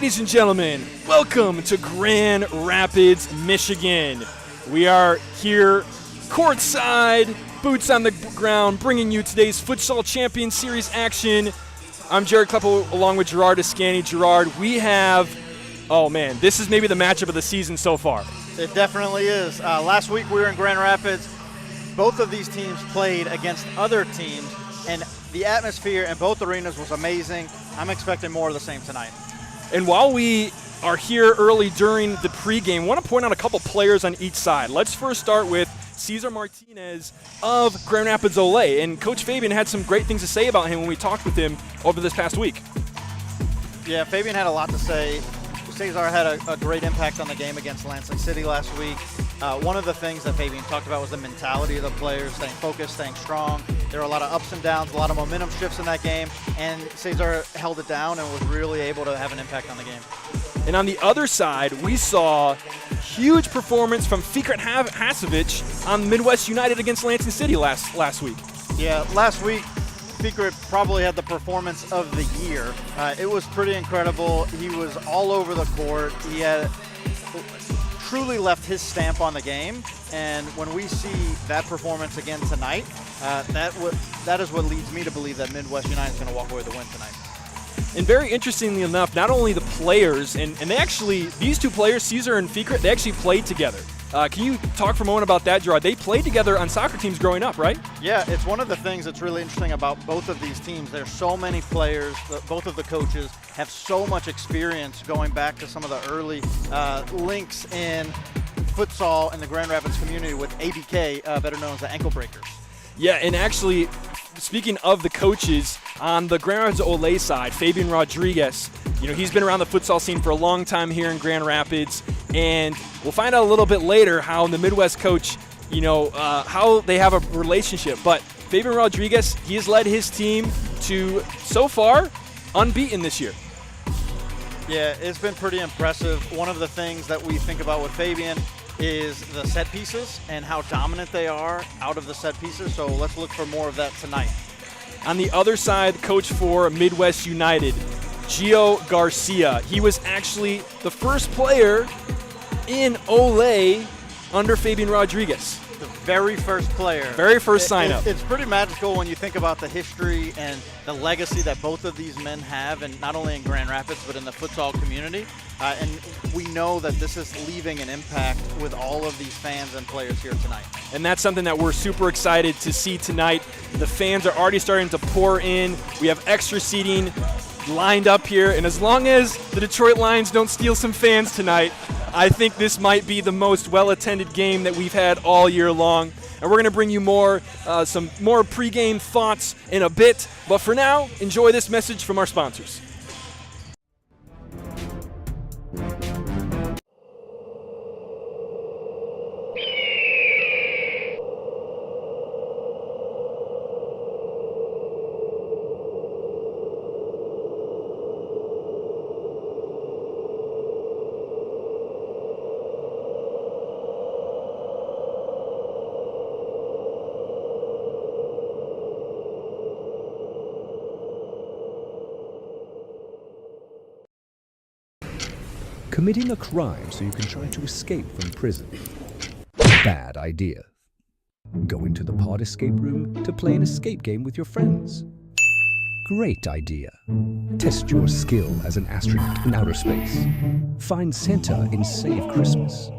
Ladies and gentlemen, welcome to Grand Rapids, Michigan. We are here courtside, boots on the ground, bringing you today's Futsal Champions Series action. I'm Jared Kleppel along with Gerard Ascani. Gerard, we have, oh man, this is maybe the matchup of the season so far. It definitely is. Last week we were in Grand Rapids. Both of these teams played against other teams, and the atmosphere in both arenas was amazing. I'm expecting more of the same tonight. And while we are here early during the pregame, I want to point out a couple players on each side. Let's first start with Cesar Martinez of Grand Rapids Olay. And Coach Fabian had some great things to say about him when we talked with him over this past week. Yeah, Fabian had a lot to say. Cesar had a great impact on the game against Lansing City last week. One of the things that Fabian talked about was the mentality of the players, staying focused, staying strong. There were a lot of ups and downs, a lot of momentum shifts in that game, and Cesar held it down and was really able to have an impact on the game. And on the other side, we saw huge performance from Fikret Hasovic on Midwest United against Lansing City last week. Yeah, last week, Fikret probably had the performance of the year. It was pretty incredible. He was all over the court. He had truly left his stamp on the game, and when we see that performance again tonight, that is what leads me to believe that Midwest United is going to walk away with the win tonight. And very interestingly enough, not only the players, and they actually, these two players, Cesar and Fikret, they actually played together. Can you talk for a moment about that, Gerard? They played together on soccer teams growing up, right? Yeah, it's one of the things that's really interesting about both of these teams. There's so many players, both of the coaches have so much experience going back to some of the early links in futsal in the Grand Rapids community with ABK, better known as the Ankle Breakers. Yeah, and actually, speaking of the coaches, on the Grand Rapids Olay side, Fabian Rodriguez, he's been around the futsal scene for a long time here in Grand Rapids, and we'll find out a little bit later how the Midwest coach, how they have a relationship. But Fabian Rodriguez, he has led his team to, so far, unbeaten this year. Yeah, it's been pretty impressive. One of the things that we think about with Fabian is the set pieces and how dominant they are out of the set pieces. So let's look for more of that tonight. On the other side, coach for Midwest United, Gio Garcia. He was actually the first player in Olay under Fabian Rodriguez. The very first player. Very first sign-up. It's pretty magical when you think about the history and the legacy that both of these men have, and not only in Grand Rapids, but in the futsal community. And we know that this is leaving an impact with all of these fans and players here tonight. And that's something that we're super excited to see tonight. The fans are already starting to pour in. We have extra seating lined up here, and as long as the Detroit Lions don't steal some fans tonight, I think this might be the most well-attended game that we've had all year long. And we're going to bring you some more pregame thoughts in a bit. But for now, enjoy this message from our sponsors. Committing a crime so you can try to escape from prison. Bad idea. Go into the pod escape room to play an escape game with your friends. Great idea. Test your skill as an astronaut in outer space. Find Santa in Save Christmas.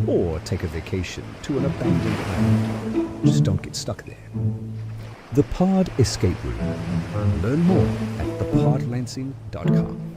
Or take a vacation to an abandoned island. Just don't get stuck there. The Pod Escape Room. Learn more at thepodlansing.com.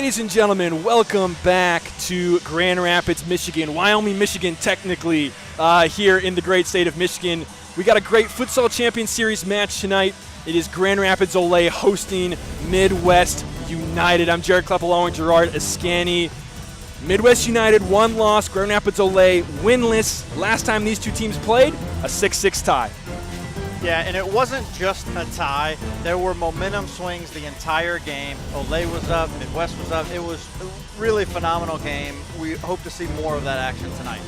Ladies and gentlemen, welcome back to Grand Rapids, Michigan. Wyoming, Michigan, technically, here in the great state of Michigan. We got a great Futsal Champions Series match tonight. It is Grand Rapids Ole hosting Midwest United. I'm Jared Klepp along with Gerard Ascani. Midwest United, 1 loss. Grand Rapids Ole winless. Last time these two teams played, a 6-6 tie. Yeah, and it wasn't just a tie. There were momentum swings the entire game. Ole was up, Midwest was up. It was a really phenomenal game. We hope to see more of that action tonight.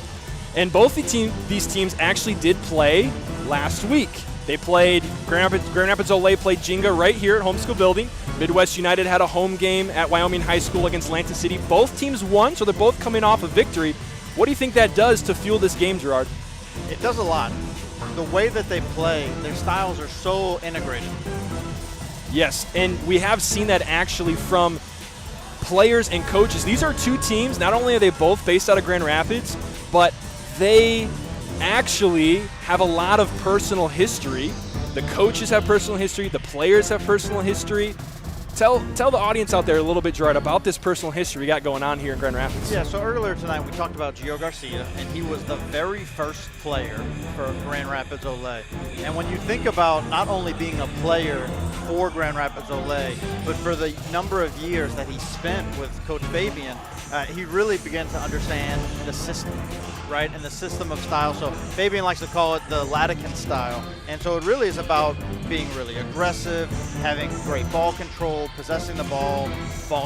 And both these teams actually did play last week. They played, Grand Rapids Ole played Jenga right here at Homeschool Building. Midwest United had a home game at Wyoming High School against Atlantic City. Both teams won, so they're both coming off a victory. What do you think that does to fuel this game, Gerard? It does a lot. The way that they play, their styles are so integrated. Yes, and we have seen that actually from players and coaches. These are two teams, not only are they both based out of Grand Rapids, but they actually have a lot of personal history. The coaches have personal history, the players have personal history. Tell the audience out there a little bit, Gerard, about this personal history we got going on here in Grand Rapids. Yeah, so earlier tonight we talked about Gio Garcia, and he was the very first player for Grand Rapids Ole. And when you think about not only being a player for Grand Rapids Ole, but for the number of years that he spent with Coach Fabian, he really began to understand the system, right, and the system of style. So Fabian likes to call it the Latican style. And so it really is about being really aggressive, having great ball control, possessing the ball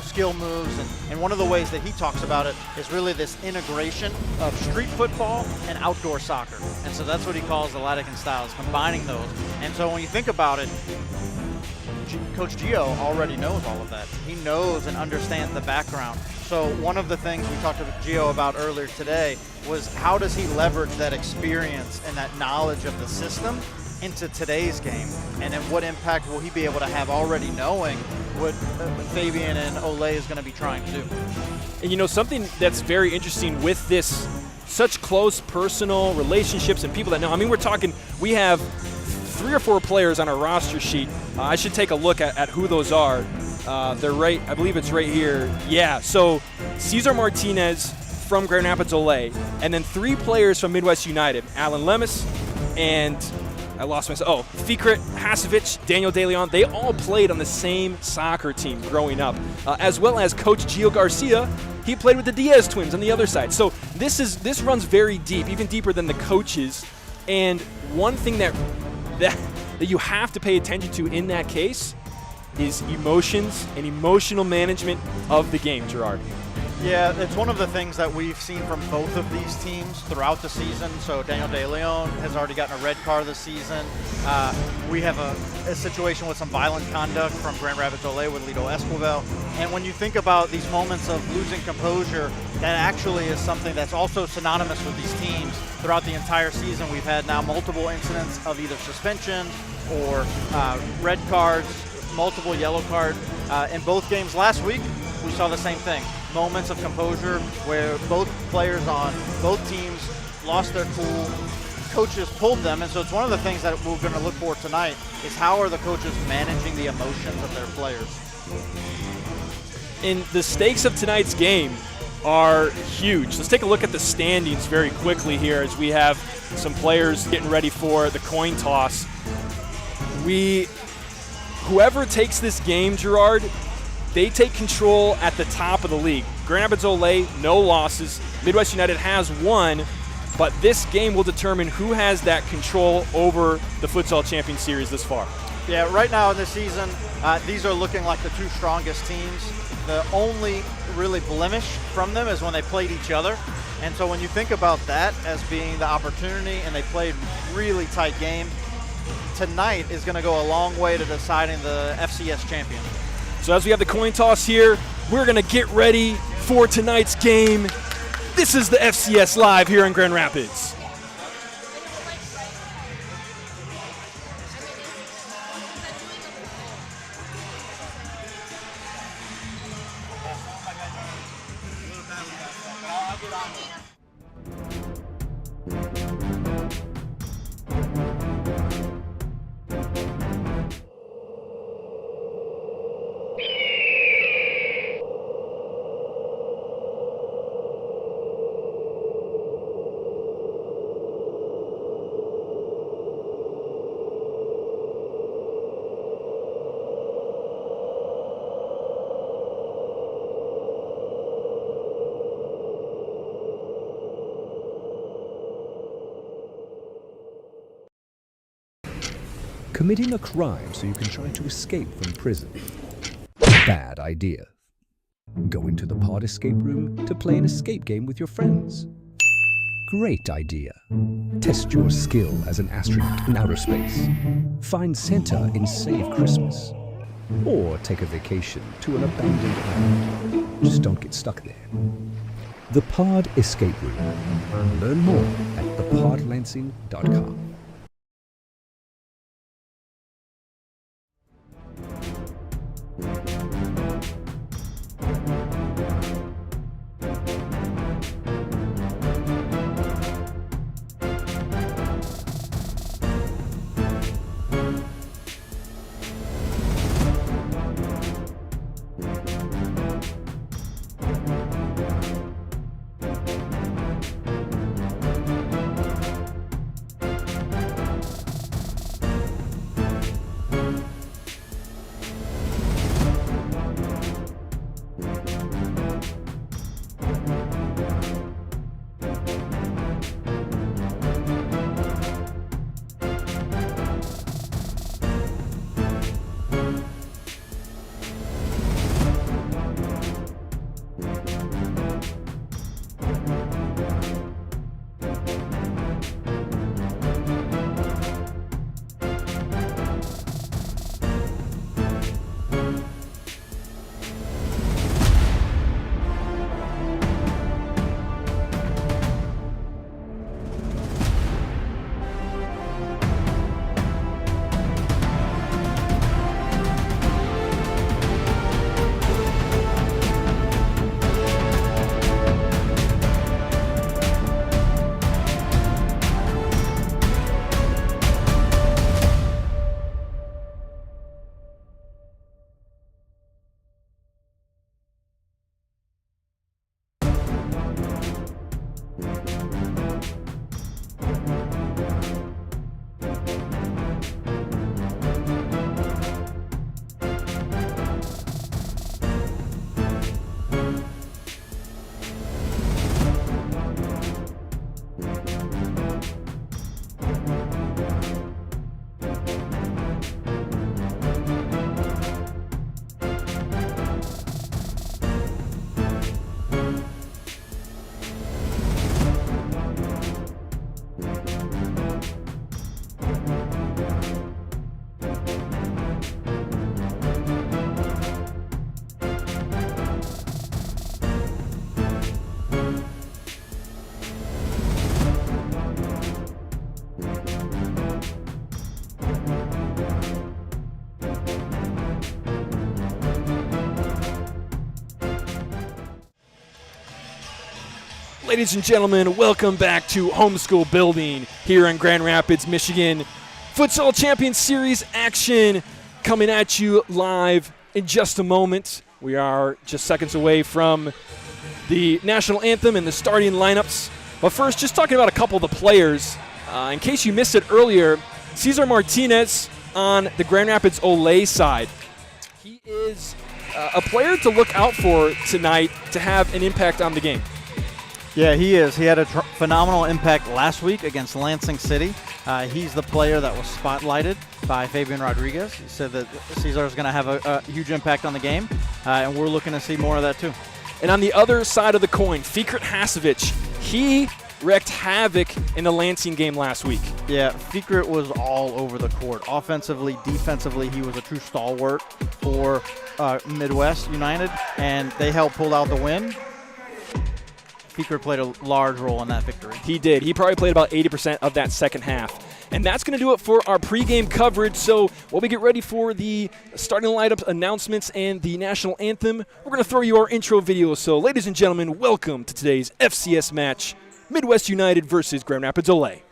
skill moves, and one of the ways that he talks about it is really this integration of street football and outdoor soccer. And so that's what he calls the Latican style, is combining those. And so when you think about it, Coach Gio already knows all of that. He knows and understands the background. So one of the things we talked to Gio about earlier today was how does he leverage that experience and that knowledge of the system into today's game, and then what impact will he be able to have already knowing what Fabian and Ole is going to be trying to do. And you know, something that's very interesting with this, such close personal relationships and people that know. I mean, we have 3 or 4 players on our roster sheet. I should take a look at who those are. They're right, I believe it's right here. Yeah, so Cesar Martinez from Grand Rapids Ole, and then 3 players from Midwest United, Alan Lemus, and I lost myself. Fikret Hasevich, Daniel De Leon. They all played on the same soccer team growing up, as well as Coach Gio Garcia. He played with the Diaz twins on the other side. So this runs very deep, even deeper than the coaches. And one thing that you have to pay attention to in that case is emotions and emotional management of the game, Gerard. Yeah, it's one of the things that we've seen from both of these teams throughout the season. So Daniel De Leon has already gotten a red card this season. We have a situation with some violent conduct from Grand Rapids Ole with Lito Esquivel. And when you think about these moments of losing composure, that actually is something that's also synonymous with these teams throughout the entire season. We've had now multiple incidents of either suspension or red cards, multiple yellow cards. In both games last week, we saw the same thing. Moments of composure where both players on both teams lost their cool, coaches pulled them, and so it's one of the things that we're going to look for tonight is how are the coaches managing the emotions of their players. And the stakes of tonight's game are huge. Let's take a look at the standings very quickly here as we have some players getting ready for the coin toss. Whoever takes this game, Gerard, they take control at the top of the league. Grand Rapids Ole, no losses. Midwest United has 1, but this game will determine who has that control over the Futsal Champions Series this far. Yeah, right now in this season, these are looking like the 2 strongest teams. The only really blemish from them is when they played each other. And so when you think about that as being the opportunity, and they played really tight game, tonight is going to go a long way to deciding the FCS champion. So as we have the coin toss here, we're going to get ready for tonight's game. This is the FCS Live here in Grand Rapids. Committing a crime so you can try to escape from prison. Bad idea. Go into the pod escape room to play an escape game with your friends. Great idea. Test your skill as an astronaut in outer space. Find Santa in Save Christmas. Or take a vacation to an abandoned island. Just don't get stuck there. The Pod Escape Room. Learn more at thepodlansing.com. Ladies and gentlemen, welcome back to Homeschool Building here in Grand Rapids, Michigan. Futsal Champions Series action coming at you live in just a moment. We are just seconds away from the national anthem and the starting lineups. But first, just talking about a couple of the players. In case you missed it earlier, Cesar Martinez on the Grand Rapids Olay side. He is a player to look out for tonight to have an impact on the game. Yeah, he is. He had a phenomenal impact last week against Lansing City. He's the player that was spotlighted by Fabian Rodriguez. He said that Cesar is going to have a huge impact on the game, and we're looking to see more of that too. And on the other side of the coin, Fikret Hasovic, he wreaked havoc in the Lansing game last week. Yeah, Fikret was all over the court. Offensively, defensively, he was a true stalwart for Midwest United, and they helped pull out the win. Fikret played a large role in that victory. He did. He probably played about 80% of that second half. And that's going to do it for our pregame coverage. So while we get ready for the starting lineup announcements and the national anthem, we're going to throw you our intro video. So ladies and gentlemen, welcome to today's FCS match, Midwest United versus Grand Rapids Olay.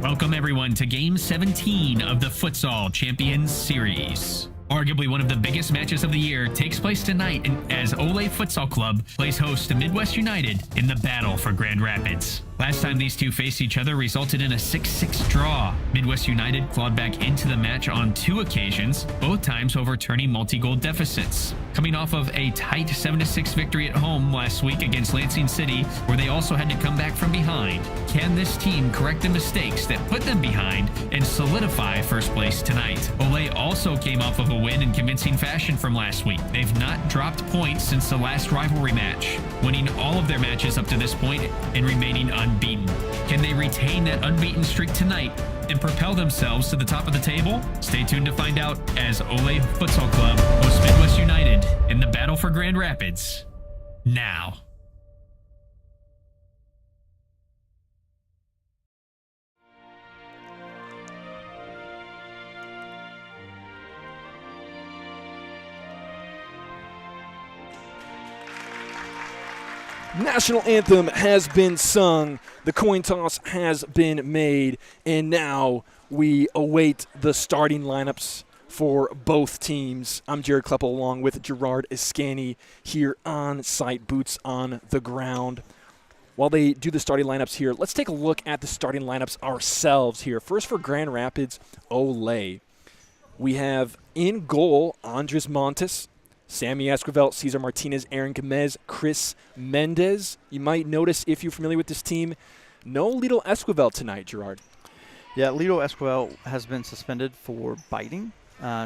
Welcome everyone to Game 17 of the Futsal Champions Series. Arguably one of the biggest matches of the year takes place tonight as Ole Futsal Club plays host to Midwest United in the battle for Grand Rapids. Last time these two faced each other resulted in a 6-6 draw. Midwest United clawed back into the match on 2 occasions, both times overturning multi-goal deficits. Coming off of a tight 7-6 victory at home last week against Lansing City, where they also had to come back from behind, can this team correct the mistakes that put them behind and solidify first place tonight? Ole also came off of a win in convincing fashion from last week. They've not dropped points since the last rivalry match, winning all of their matches up to this point and remaining unbeaten. Can they retain that unbeaten streak tonight and propel themselves to the top of the table? Stay tuned to find out as Ole Futsal Club hosts Midwest United in the battle for Grand Rapids now. National anthem has been sung, the coin toss has been made, and now we await the starting lineups for both teams. I'm Jared Kleppel along with Gerard Iscani here on site, boots on the ground. While they do the starting lineups here, let's take a look at the starting lineups ourselves here. First for Grand Rapids, Ole. We have in goal, Andres Montes, Sammy Esquivel, Cesar Martinez, Aaron Gomez, Chris Mendez. You might notice, if you're familiar with this team, no Lito Esquivel tonight, Gerard. Yeah, Lito Esquivel has been suspended for biting,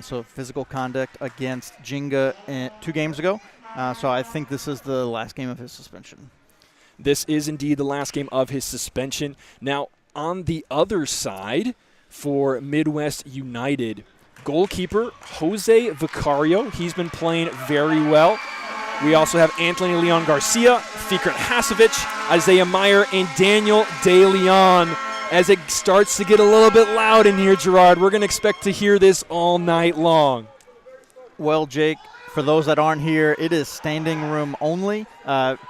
so physical conduct against Jenga 2 games ago. So I think this is the last game of his suspension. This is indeed the last game of his suspension. Now, on the other side, for Midwest United, goalkeeper Jose Vicario. He's been playing very well. We also have Anthony Leon Garcia, Fikret Hasevich, Isaiah Meyer, and Daniel De Leon. As it starts to get a little bit loud in here, Gerard, we're going to expect to hear this all night long. Well, Jake, for those that aren't here, it is standing room only.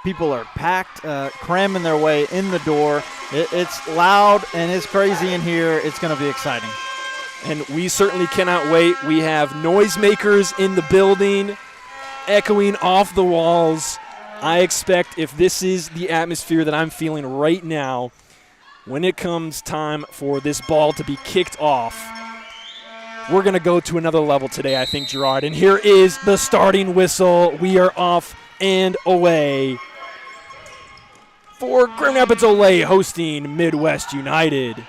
People are packed, cramming their way in the door. It's loud and it's crazy in here. It's going to be exciting. And we certainly cannot wait. We have noisemakers in the building, echoing off the walls. I expect, if this is the atmosphere that I'm feeling right now, when it comes time for this ball to be kicked off, we're going to go to another level today, I think, Gerard. And here is the starting whistle. We are off and away for Grand Rapids Ole hosting Midwest United.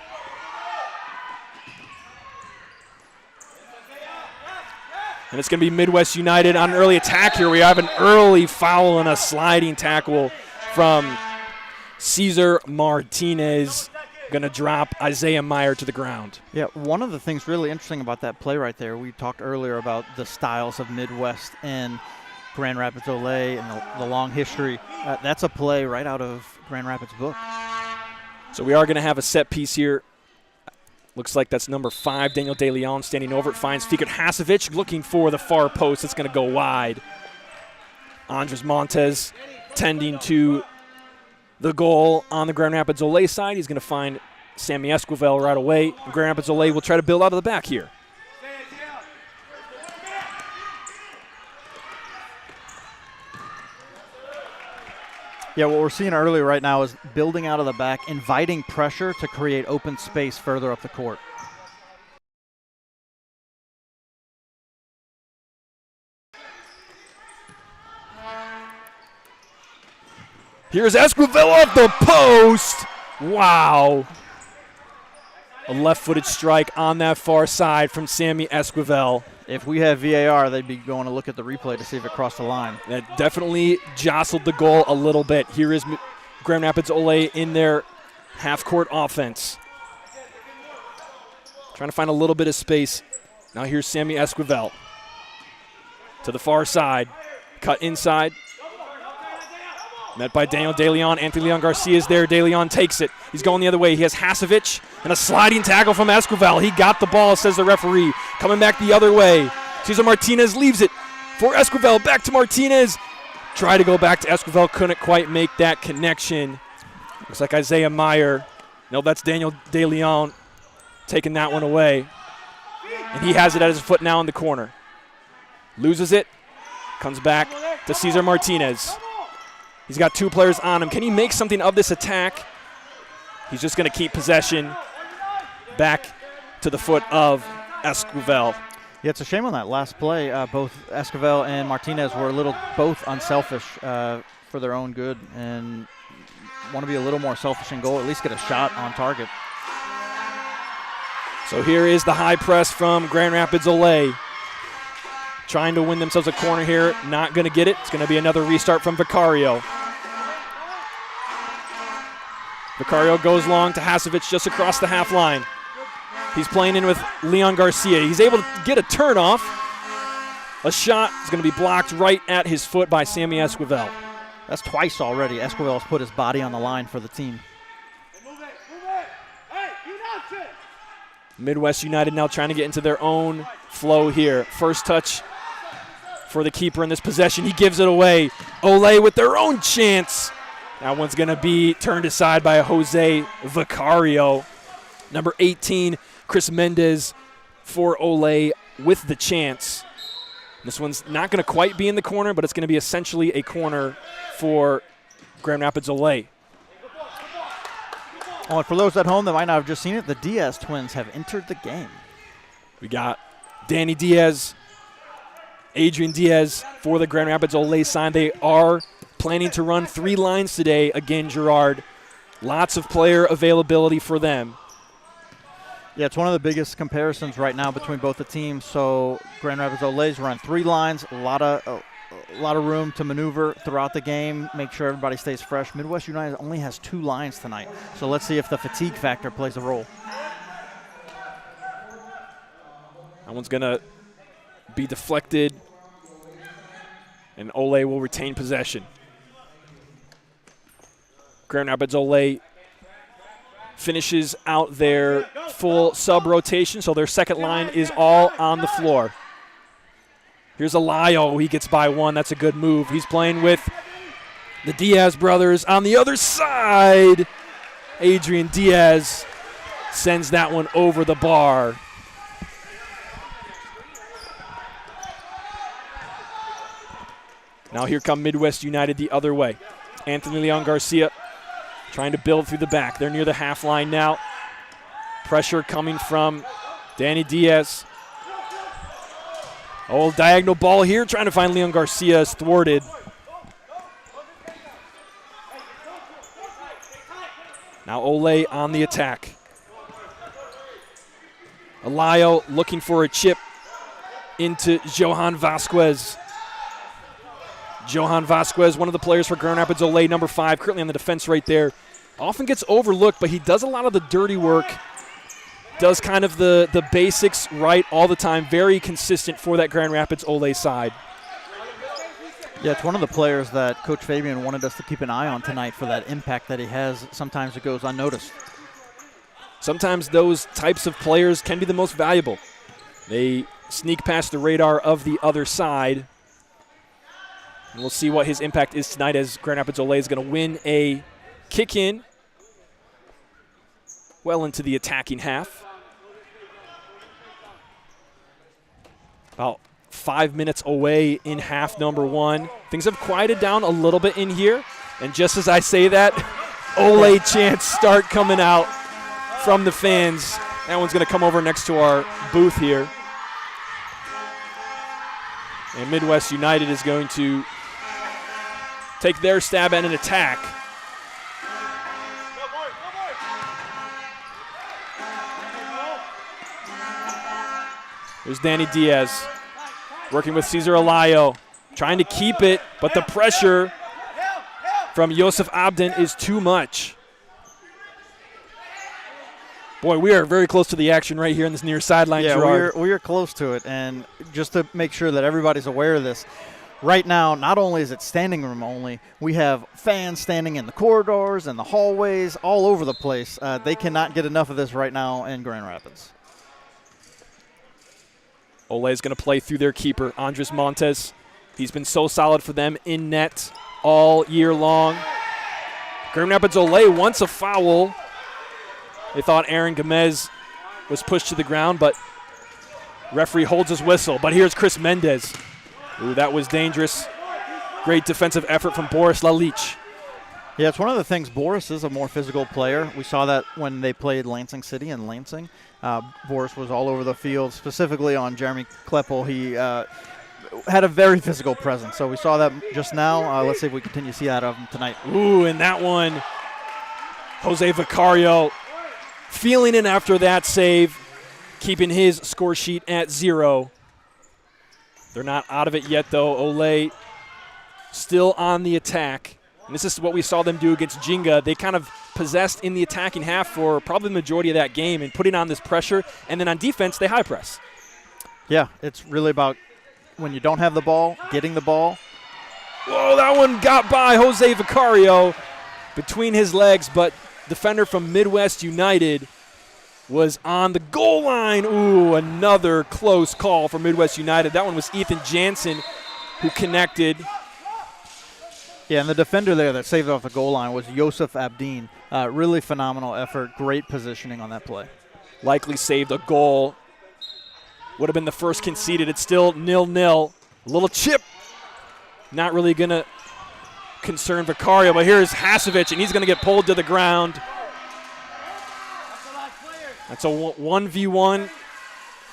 And it's going to be Midwest United on an early attack here. We have an early foul and a sliding tackle from Cesar Martinez. Going to drop Isaiah Meyer to the ground. Yeah, one of the things really interesting about that play right there, we talked earlier about the styles of Midwest and Grand Rapids Ole and the long history. That's a play right out of Grand Rapids' book. So we are going to have a set piece here. Looks like that's number 5, Daniel De Leon, standing over it. Finds Fikret Hasevich looking for the far post. It's going to go wide. Andres Montes tending to the goal on the Grand Rapids Ole side. He's going to find Sammy Esquivel right away. Grand Rapids Ole will try to build out of the back here. Yeah, what we're seeing earlier right now is building out of the back, inviting pressure to create open space further up the court. Here's Esquivel off the post. Wow. A left-footed strike on that far side from Sammy Esquivel. If we had VAR, they'd be going to look at the replay to see if it crossed the line. That definitely jostled the goal a little bit. Here is Grand Rapids Ole in their half-court offense. Trying to find a little bit of space. Now here's Sammy Esquivel. To the far side. Cut inside. Met by Daniel De Leon. Anthony Leon Garcia is there. De Leon takes it. He's going the other way. He has Hasevich and a sliding tackle from Esquivel. He got the ball, says the referee. Coming back the other way. Cesar Martinez leaves it for Esquivel. Back to Martinez. Try to go back to Esquivel. Couldn't quite make that connection. Looks like Isaiah Meyer. No, that's Daniel De Leon taking that one away. And he has it at his foot now in the corner. Loses it. Comes back to Cesar Martinez. He's got 2 players on him. Can he make something of this attack? He's just going to keep possession back to the foot of Esquivel. Yeah, it's a shame on that last play. Both Esquivel and Martinez were both unselfish for their own good and want to be a little more selfish in goal, at least get a shot on target. So here is the high press from Grand Rapids Olay. Trying to win themselves a corner here. Not going to get it. It's going to be another restart from Vicario. Vicario goes long to Hasovic just across the half line. He's playing in with Leon Garcia. He's able to get a turn off. A shot is going to be blocked right at his foot by Sammy Esquivel. That's twice already. Esquivel's put his body on the line for the team. Midwest United now trying to get into their own flow here. First touch for the keeper in this possession. He gives it away. Olay with their own chance. That one's going to be turned aside by Jose Vicario. Number 18, Chris Mendez for Olay with the chance. This one's not going to quite be in the corner, but it's going to be essentially a corner for Grand Rapids Olay. Oh, and for those at home that might not have just seen it, the Diaz twins have entered the game. We got Danny Diaz, Adrian Diaz for the Grand Rapids Olay side. They are planning to run 3 lines today. Again, Gerard, lots of player availability for them. Yeah, it's one of the biggest comparisons right now between both the teams. So Grand Rapids Olay's run 3 lines, a lot of room to maneuver throughout the game, make sure everybody stays fresh. Midwest United only has 2 lines tonight, so let's see if the fatigue factor plays a role. That one's going to be deflected, and Olay will retain possession. Grand Rapids Olay finishes out their full sub-rotation, so their second line is all on the floor. Here's Alayo. He gets by 1. That's a good move. He's playing with the Diaz brothers on the other side. Adrian Diaz sends that one over the bar. Now here come Midwest United the other way. Anthony Leon Garcia trying to build through the back. They're near the half line now. Pressure coming from Danny Diaz. Oh, diagonal ball here, trying to find Leon Garcia is thwarted. Now Olay on the attack. Alayo looking for a chip into Johan Vasquez. Johan Vasquez, one of the players for Grand Rapids Olay, number 5, currently on the defense right there. Often gets overlooked, but he does a lot of the dirty work. Does kind of the basics right all the time. Very consistent for that Grand Rapids Olay side. Yeah, it's one of the players that Coach Fabian wanted us to keep an eye on tonight for that impact that he has. Sometimes it goes unnoticed. Sometimes those types of players can be the most valuable. They sneak past the radar of the other side. And we'll see what his impact is tonight as Grand Rapids Olay is going to win a kick-in well into the attacking half. About 5 minutes away in half number 1. Things have quieted down a little bit in here. And just as I say that, Olay chants start coming out from the fans. That one's going to come over next to our booth here. And Midwest United is going to take their stab at an attack. There's Danny Diaz working with Cesar Alayo, trying to keep it, but the pressure from Yosef Abden is too much. Boy, we are very close to the action right here in this near sideline, Gerard. Yeah, we are close to it, and just to make sure that everybody's aware of this, right now, not only is it standing room only, we have fans standing in the corridors and the hallways all over the place. They cannot get enough of this right now in Grand Rapids. Olay is going to play through their keeper, Andres Montes. He's been so solid for them in net all year long. Grand Rapids Olay wants a foul. They thought Aaron Gomez was pushed to the ground, but referee holds his whistle. But here's Chris Mendez. Ooh, that was dangerous. Great defensive effort from Boris Lalich. Yeah, it's one of the things. Boris is a more physical player. We saw that when they played Lansing City in Lansing. Boris was all over the field, specifically on Jeremy Kleppel. He had a very physical presence. So we saw that just now. Let's see if we continue to see that of him tonight. Ooh, and that one, Jose Vicario feeling it after that save, keeping his score sheet at 0. They're not out of it yet, though. Ole still on the attack. And this is what we saw them do against Jinga. They kind of possessed in the attacking half for probably the majority of that game and putting on this pressure. And then on defense, they high press. Yeah, it's really about when you don't have the ball, getting the ball. Whoa, that one got by Jose Vicario between his legs, but defender from Midwest United was on the goal line. Ooh, another close call for Midwest United. That one was Ethan Jansen who connected. Yeah, and the defender there that saved off the goal line was Yosef Abdin. Really phenomenal effort, great positioning on that play. Likely saved a goal. Would have been the first conceded. It's still 0-0. A little chip. Not really going to concern Vicario, but here's Hasevich, and he's going to get pulled to the ground. That's a 1v1.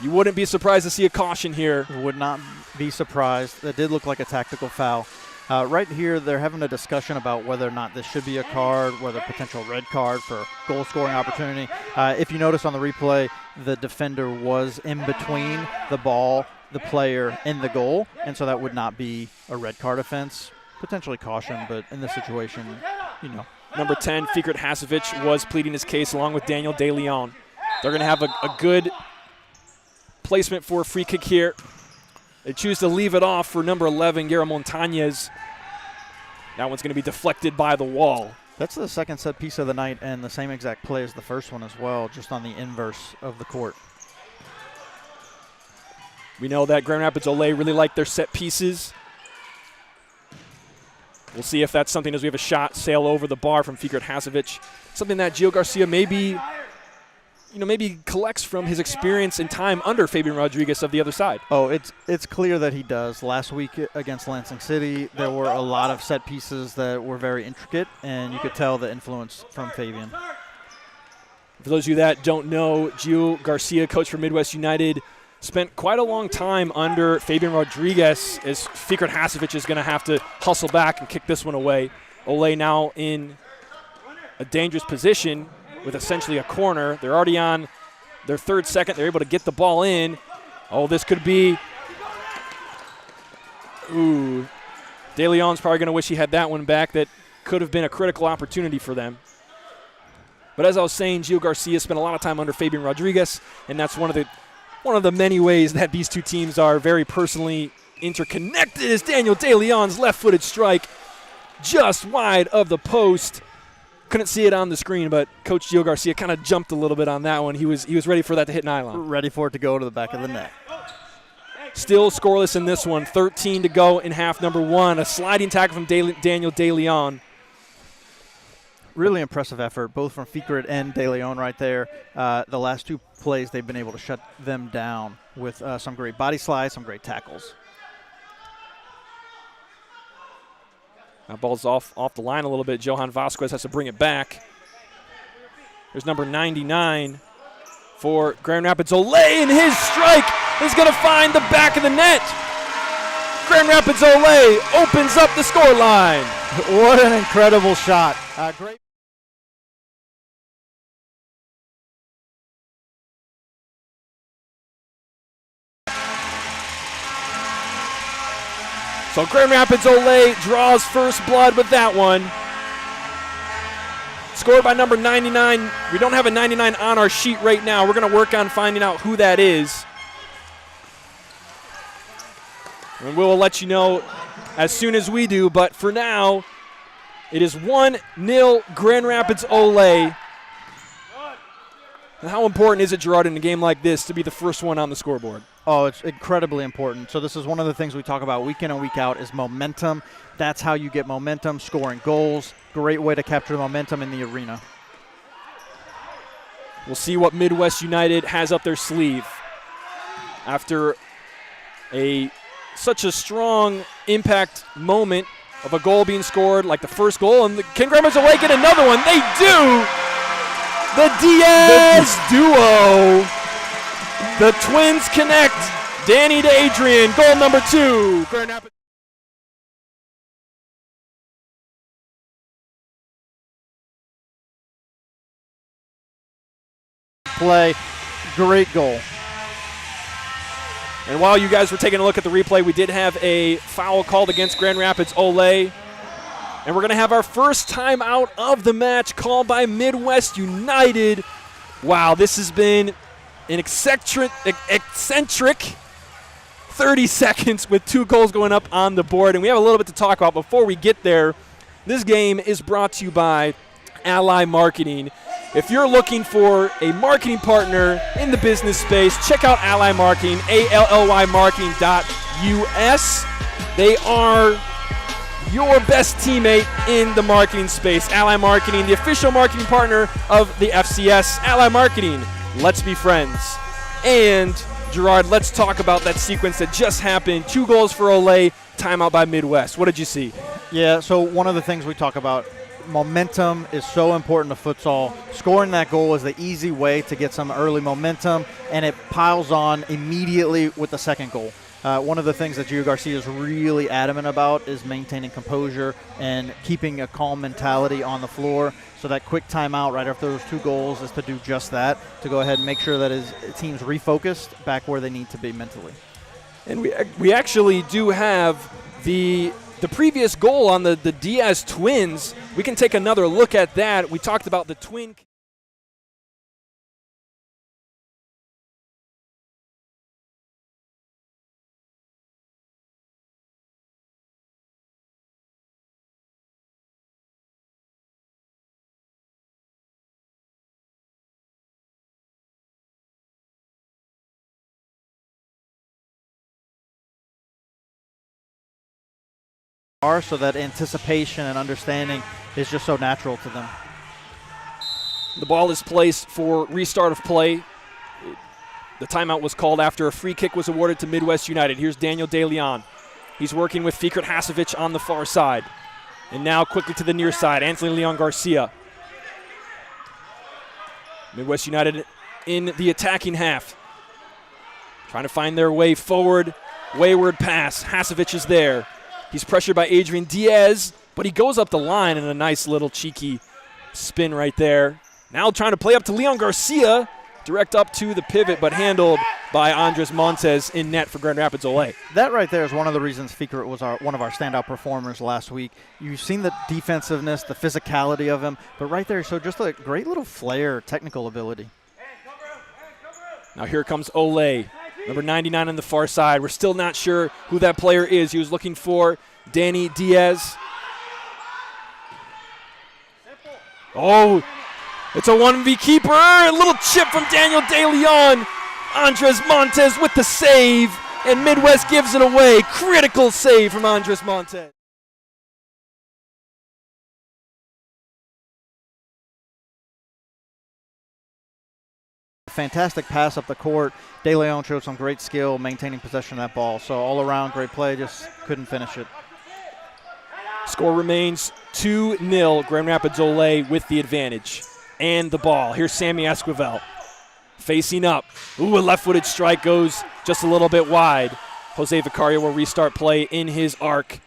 You wouldn't be surprised to see a caution here. Would not be surprised. That did look like a tactical foul. Right here, they're having a discussion about whether or not this should be a card, whether potential red card for goal-scoring opportunity. If you notice on the replay, the defender was in between the ball, the player, and the goal, and so that would not be a red card offense. Potentially caution, but in this situation, you know. Number 10, Fikret Hasevich, was pleading his case along with Daniel De Leon. They're going to have a good placement for a free kick here. They choose to leave it off for number 11, Guillermo Montañez. That one's going to be deflected by the wall. That's the second set piece of the night and the same exact play as the first one as well, just on the inverse of the court. We know that Grand Rapids Ole really like their set pieces. We'll see if that's something as we have a shot sail over the bar from Fikret Hasevich. Something that Gio Garcia maybe collects from his experience and time under Fabian Rodriguez of the other side. Oh, it's clear that he does. Last week against Lansing City, there were a lot of set pieces that were very intricate, and you could tell the influence from Fabian. For those of you that don't know, Gio Garcia, coach for Midwest United, spent quite a long time under Fabian Rodriguez, as Fikret Hasevich is going to have to hustle back and kick this one away. Ole now in a dangerous position with essentially a corner. They're already on their third second. They're able to get the ball in. Oh, this could be. Ooh. De Leon's probably going to wish he had that one back. That could have been a critical opportunity for them. But as I was saying, Gio Garcia spent a lot of time under Fabian Rodriguez, and that's one of the many ways that these two teams are very personally interconnected. Is Daniel De Leon's left-footed strike just wide of the post. Couldn't see it on the screen, but Coach Gio Garcia kind of jumped a little bit on that one. He was ready for that to hit nylon. Ready for it to go to the back of the net. Still scoreless in this one. 13 to go in half number 1. A sliding tackle from Daniel De Leon. Really impressive effort, both from Fikret and De Leon right there. The last two plays, they've been able to shut them down with some great body slides, some great tackles. That ball's off the line a little bit. Johan Vasquez has to bring it back. There's number 99 for Grand Rapids Ole, and his strike is going to find the back of the net. Grand Rapids Ole opens up the scoreline. What an incredible shot. Great. So Grand Rapids Ole draws first blood with that one. Scored by number 99. We don't have a 99 on our sheet right now. We're going to work on finding out who that is. And we'll let you know as soon as we do. But for now, it is 1-0 Grand Rapids Ole. And how important is it, Gerard, in a game like this to be the first one on the scoreboard? Oh, it's incredibly important. So this is one of the things we talk about week in and week out is momentum. That's how you get momentum, scoring goals. Great way to capture the momentum in the arena. We'll see what Midwest United has up their sleeve. After a such a strong impact moment of a goal being scored, like the first goal, and can Grand Rapids Olay get another one? They do! The Diaz duo. The Twins connect. Danny to Adrian, goal number 2. Grand Rapids. Play, great goal. And while you guys were taking a look at the replay, we did have a foul called against Grand Rapids Olay. And we're going to have our first timeout of the match called by Midwest United. Wow, this has been an eccentric 30 seconds with 2 goals going up on the board. And we have a little bit to talk about before we get there. This game is brought to you by Ally Marketing. If you're looking for a marketing partner in the business space, check out Ally Marketing, ALLYmarketing.us. They are your best teammate in the marketing space. Ally Marketing, the official marketing partner of the FCS. Ally Marketing, let's be friends. And Gerard, let's talk about that sequence that just happened. 2 goals for Olay, timeout by Midwest. What did you see? Yeah, so one of the things we talk about, momentum is so important to futsal. Scoring that goal is the easy way to get some early momentum, and it piles on immediately with the second goal. One of the things that Gio Garcia is really adamant about is maintaining composure and keeping a calm mentality on the floor. So that quick timeout right after those 2 goals is to do just that, to go ahead and make sure that his team's refocused back where they need to be mentally. And we actually do have the previous goal on the Diaz Twins. We can take another look at that. We talked about the twin. So that anticipation and understanding is just so natural to them. The ball is placed for restart of play. The timeout was called after a free kick was awarded to Midwest United. Here's Daniel De Leon. He's working with Fikret Hasovic on the far side. And now quickly to the near side, Anthony Leon Garcia. Midwest United in the attacking half. Trying to find their way forward. Wayward pass. Hasovic is there. He's pressured by Adrian Diaz, but he goes up the line in a nice little cheeky spin right there. Now trying to play up to Leon Garcia, direct up to the pivot, but handled by Andres Montes in net for Grand Rapids Olay. That right there is one of the reasons Fikret was one of our standout performers last week. You've seen the defensiveness, the physicality of him, but right there, so just a great little flair, technical ability. Now here comes Olay. Number 99 on the far side. We're still not sure who that player is. He was looking for Danny Diaz. Oh, it's a 1v keeper. A little chip from Daniel De Leon. Andres Montes with the save, and Midwest gives it away. Critical save from Andres Montes. Fantastic pass up the court. De Leon showed some great skill maintaining possession of that ball. So all around, great play, just couldn't finish it. Score remains 2-0. Grand Rapids Olay with the advantage. And the ball. Here's Sammy Esquivel facing up. Ooh, a left-footed strike goes just a little bit wide. Jose Vicario will restart play in his arc.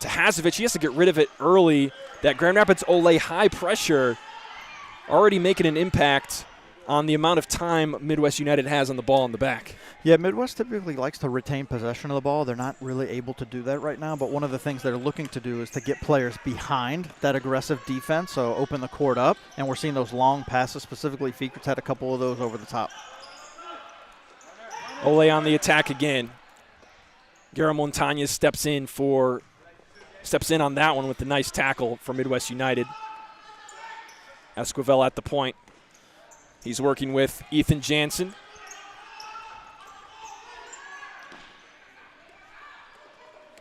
To Hasovic, he has to get rid of it early. That Grand Rapids Olay high pressure already making an impact on the amount of time Midwest United has on the ball in the back. Yeah, Midwest typically likes to retain possession of the ball. They're not really able to do that right now, but one of the things they're looking to do is to get players behind that aggressive defense, so open the court up, and we're seeing those long passes. Specifically, Fikret's had a couple of those over the top. Olay on the attack again. Guerra Montañez steps in on that one with the nice tackle for Midwest United. Esquivel at the point. He's working with Ethan Jansen.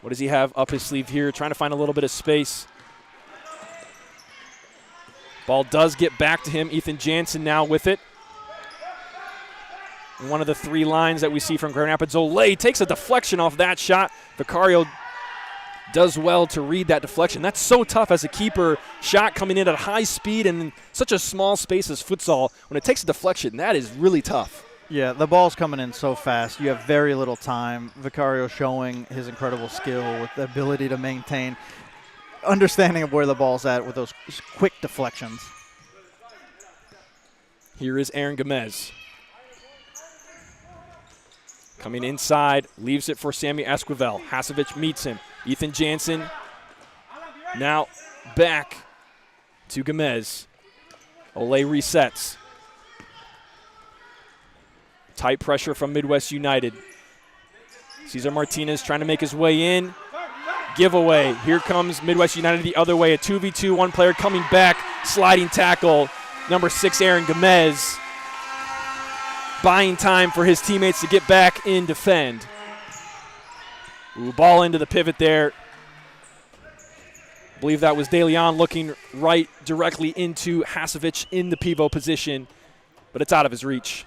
What does he have up his sleeve here? Trying to find a little bit of space. Ball does get back to him. Ethan Jansen now with it. one of the three lines that we see from Grand Rapids. Olay takes a deflection off that shot. Vicario does well to read that deflection. That's so tough as a keeper. Shot coming in at high speed and in such a small space as futsal. When it takes a deflection, that is really tough. Yeah, the ball's coming in so fast. You have very little time. Vicario showing his incredible skill with the ability to maintain understanding of where the ball's at with those quick deflections. Here is Aaron Gomez. Coming inside, leaves it for Sammy Esquivel. Hasovic meets him. Ethan Jansen now back to Gomez. Olay resets. Tight pressure from Midwest United. Cesar Martinez trying to make his way in. Giveaway. Here comes Midwest United the other way. A 2v2, one player coming back. Sliding tackle. Number 6, Aaron Gomez. Buying time for his teammates to get back and defend. Ooh, ball into the pivot there. I believe that was De Leon looking right directly into Hasovic in the pivot position, but it's out of his reach.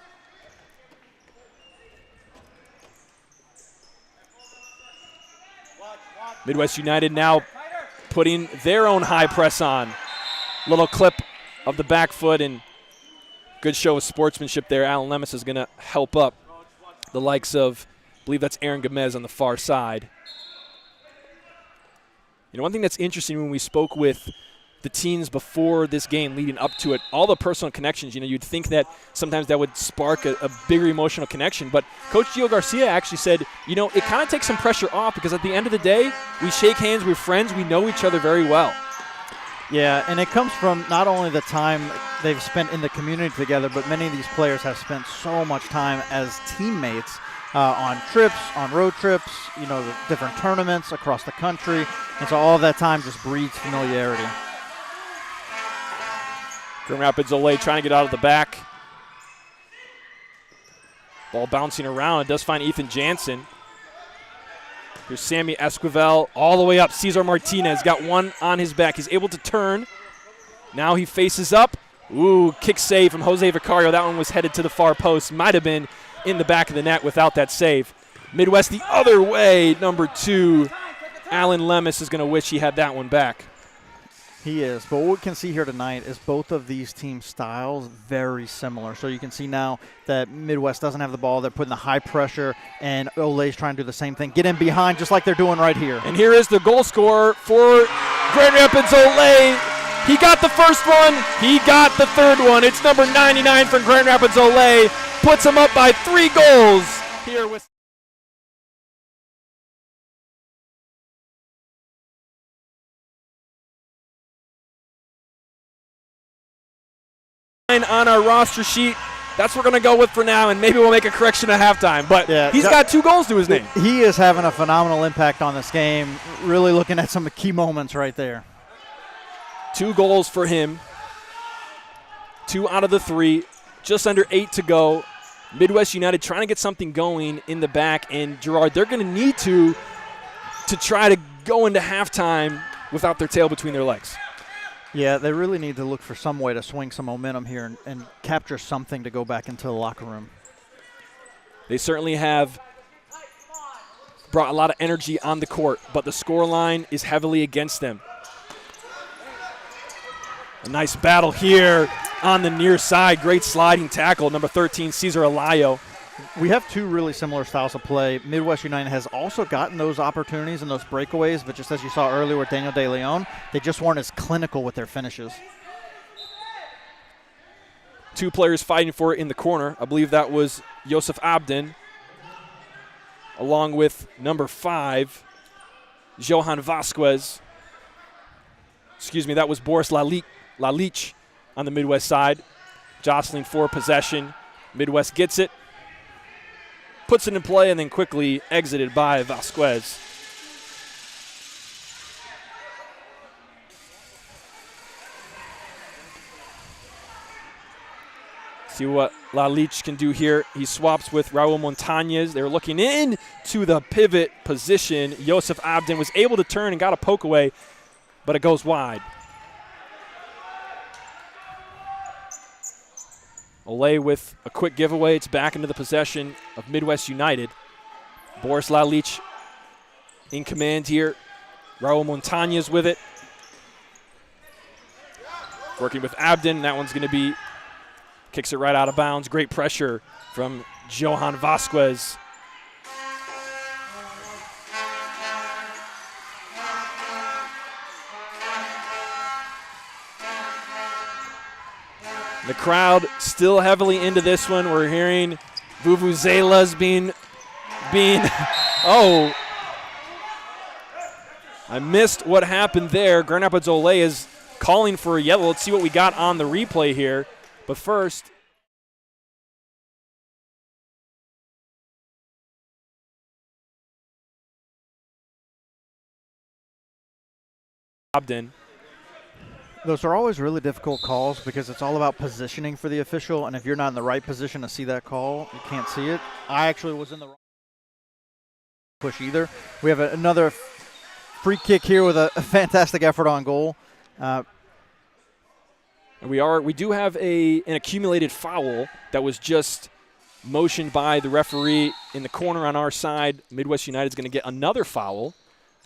Midwest United now putting their own high press on. Little clip of the back foot and good show of sportsmanship there. Alan Lemus is going to help up the likes of, I believe that's Aaron Gomez on the far side. You know, one thing that's interesting when we spoke with the teams before this game leading up to it, all the personal connections, you know, you'd think that sometimes that would spark a bigger emotional connection. But Coach Gio Garcia actually said, you know, it kind of takes some pressure off because at the end of the day, we shake hands, we're friends, we know each other very well. Yeah, and it comes from not only the time they've spent in the community together, but many of these players have spent so much time as teammates on trips, on road trips, you know, the different tournaments across the country. And so all of that time just breeds familiarity. Grand Rapids Olay trying to get out of the back. Ball bouncing around. It does find Ethan Jansen. Here's Sammy Esquivel all the way up. Cesar Martinez got one on his back. He's able to turn. Now he faces up. Ooh, kick save from Jose Vicario. That one was headed to the far post. Might have been in the back of the net without that save. Midwest the other way, number 2. Alan Lemus is going to wish he had that one back. He is, but what we can see here tonight is both of these team styles very similar. So you can see now that Midwest doesn't have the ball. They're putting the high pressure, and Olay's trying to do the same thing. Get in behind just like they're doing right here. And here is the goal scorer for Grand Rapids Olay. He got the first one. He got the third one. It's number 99 from Grand Rapids Olay. Puts him up by 3 goals here with on our roster sheet. That's what we're going to go with for now, and maybe we'll make a correction at halftime. But yeah, he's got 2 goals to his name. He is having a phenomenal impact on this game. Really looking at some key moments right there. 2 goals for him. 2 out of the 3. Just under 8 to go. Midwest United trying to get something going in the back. And, Gerard, they're going to need to try to go into halftime without their tail between their legs. Yeah, they really need to look for some way to swing some momentum here and capture something to go back into the locker room. They certainly have brought a lot of energy on the court, but the scoreline is heavily against them. A nice battle here on the near side. Great sliding tackle, number 13, Cesar Alayo. We have 2 really similar styles of play. Midwest United has also gotten those opportunities and those breakaways, but just as you saw earlier with Daniel De Leon, they just weren't as clinical with their finishes. 2 players fighting for it in the corner. I believe that was Yosef Abden, along with number 5, Johan Vasquez. Excuse me, that was Boris Lalich on the Midwest side. Jostling for possession. Midwest gets it. Puts it in play and then quickly exited by Vasquez. See what Lalich can do here. He swaps with Raul Montañez. They were looking in to the pivot position. Yosef Abden was able to turn and got a poke away, but it goes wide. Olay with a quick giveaway. It's back into the possession of Midwest United. Boris Lalich in command here. Raul Montañez with it. Working with Abden. That one's going to be, kicks it right out of bounds. Great pressure from Johan Vasquez. The crowd still heavily into this one. We're hearing vuvuzelas being oh. I missed what happened there. Grand Rapids Olay is calling for a yellow. Let's see what we got on the replay here. But first, Abden. Those are always really difficult calls because it's all about positioning for the official, and if you're not in the right position to see that call, you can't see it. I actually was in the wrong push either. We have another free kick here with a fantastic effort on goal. We do have an accumulated foul that was just motioned by the referee in the corner on our side. Midwest United is going to get another foul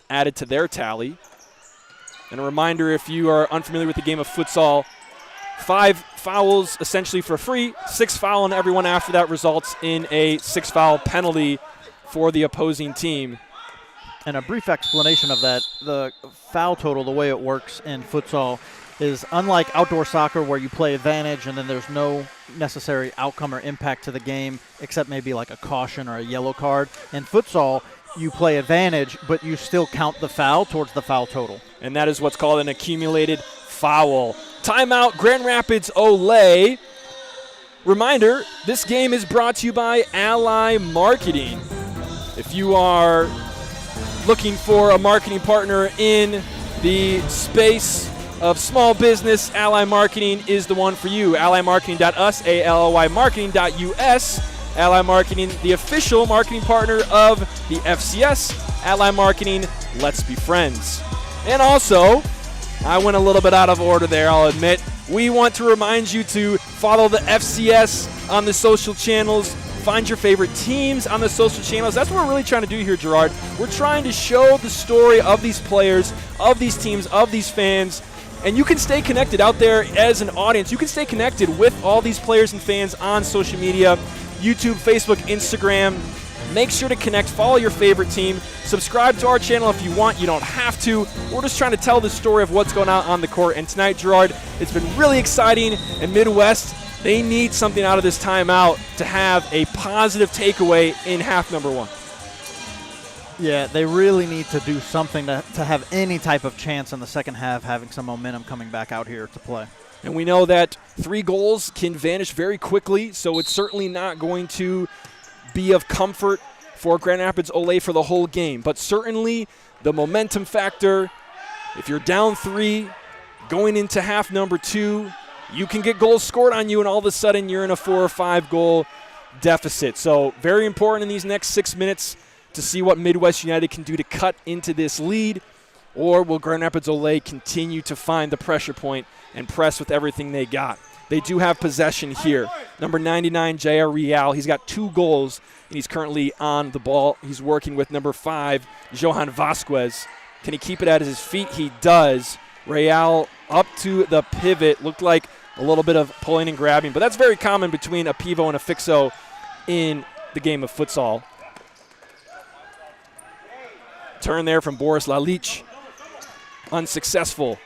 added to their tally. And a reminder, if you are unfamiliar with the game of futsal, 5 fouls essentially for free, 6 foul on everyone after that results in a 6-foul penalty for the opposing team. And a brief explanation of that, the foul total, the way it works in futsal, is unlike outdoor soccer where you play advantage and then there's no necessary outcome or impact to the game except maybe like a caution or a yellow card. In futsal, you play advantage, but you still count the foul towards the foul total. And that is what's called an accumulated foul. Timeout, Grand Rapids Olay. Reminder, this game is brought to you by Ally Marketing. If you are looking for a marketing partner in the space of small business, Ally Marketing is the one for you. AllyMarketing.us, ALLY Marketing.us. Ally Marketing, the official marketing partner of the FCS. Ally Marketing, let's be friends. And also, I went a little bit out of order there, I'll admit. We want to remind you to follow the FCS on the social channels. Find your favorite teams on the social channels. That's what we're really trying to do here, Gerard. We're trying to show the story of these players, of these teams, of these fans. And you can stay connected out there as an audience. You can stay connected with all these players and fans on social media, YouTube, Facebook, Instagram. Make sure to connect, follow your favorite team, subscribe to our channel if you want. You don't have to. We're just trying to tell the story of what's going on the court. And tonight, Gerard, it's been really exciting. And Midwest, they need something out of this timeout to have a positive takeaway in half number 1. Yeah, they really need to do something to have any type of chance in the second half, having some momentum coming back out here to play. And we know that 3 goals can vanish very quickly, so it's certainly not going to be of comfort for Grand Rapids Olay for the whole game. But certainly the momentum factor, if you're down 3, going into half number 2, you can get goals scored on you, and all of a sudden you're in a 4 or 5 goal deficit. So very important in these next 6 minutes to see what Midwest United can do to cut into this lead, or will Grand Rapids Olay continue to find the pressure point and press with everything they got. They do have possession here. Number 99, Jair Real, he's got 2 goals, and he's currently on the ball. He's working with number 5, Johan Vasquez. Can he keep it at his feet? He does. Real up to the pivot. Looked like a little bit of pulling and grabbing, but that's very common between a pivot and a fixo in the game of futsal. Turn there from Boris Lalich. Unsuccessful.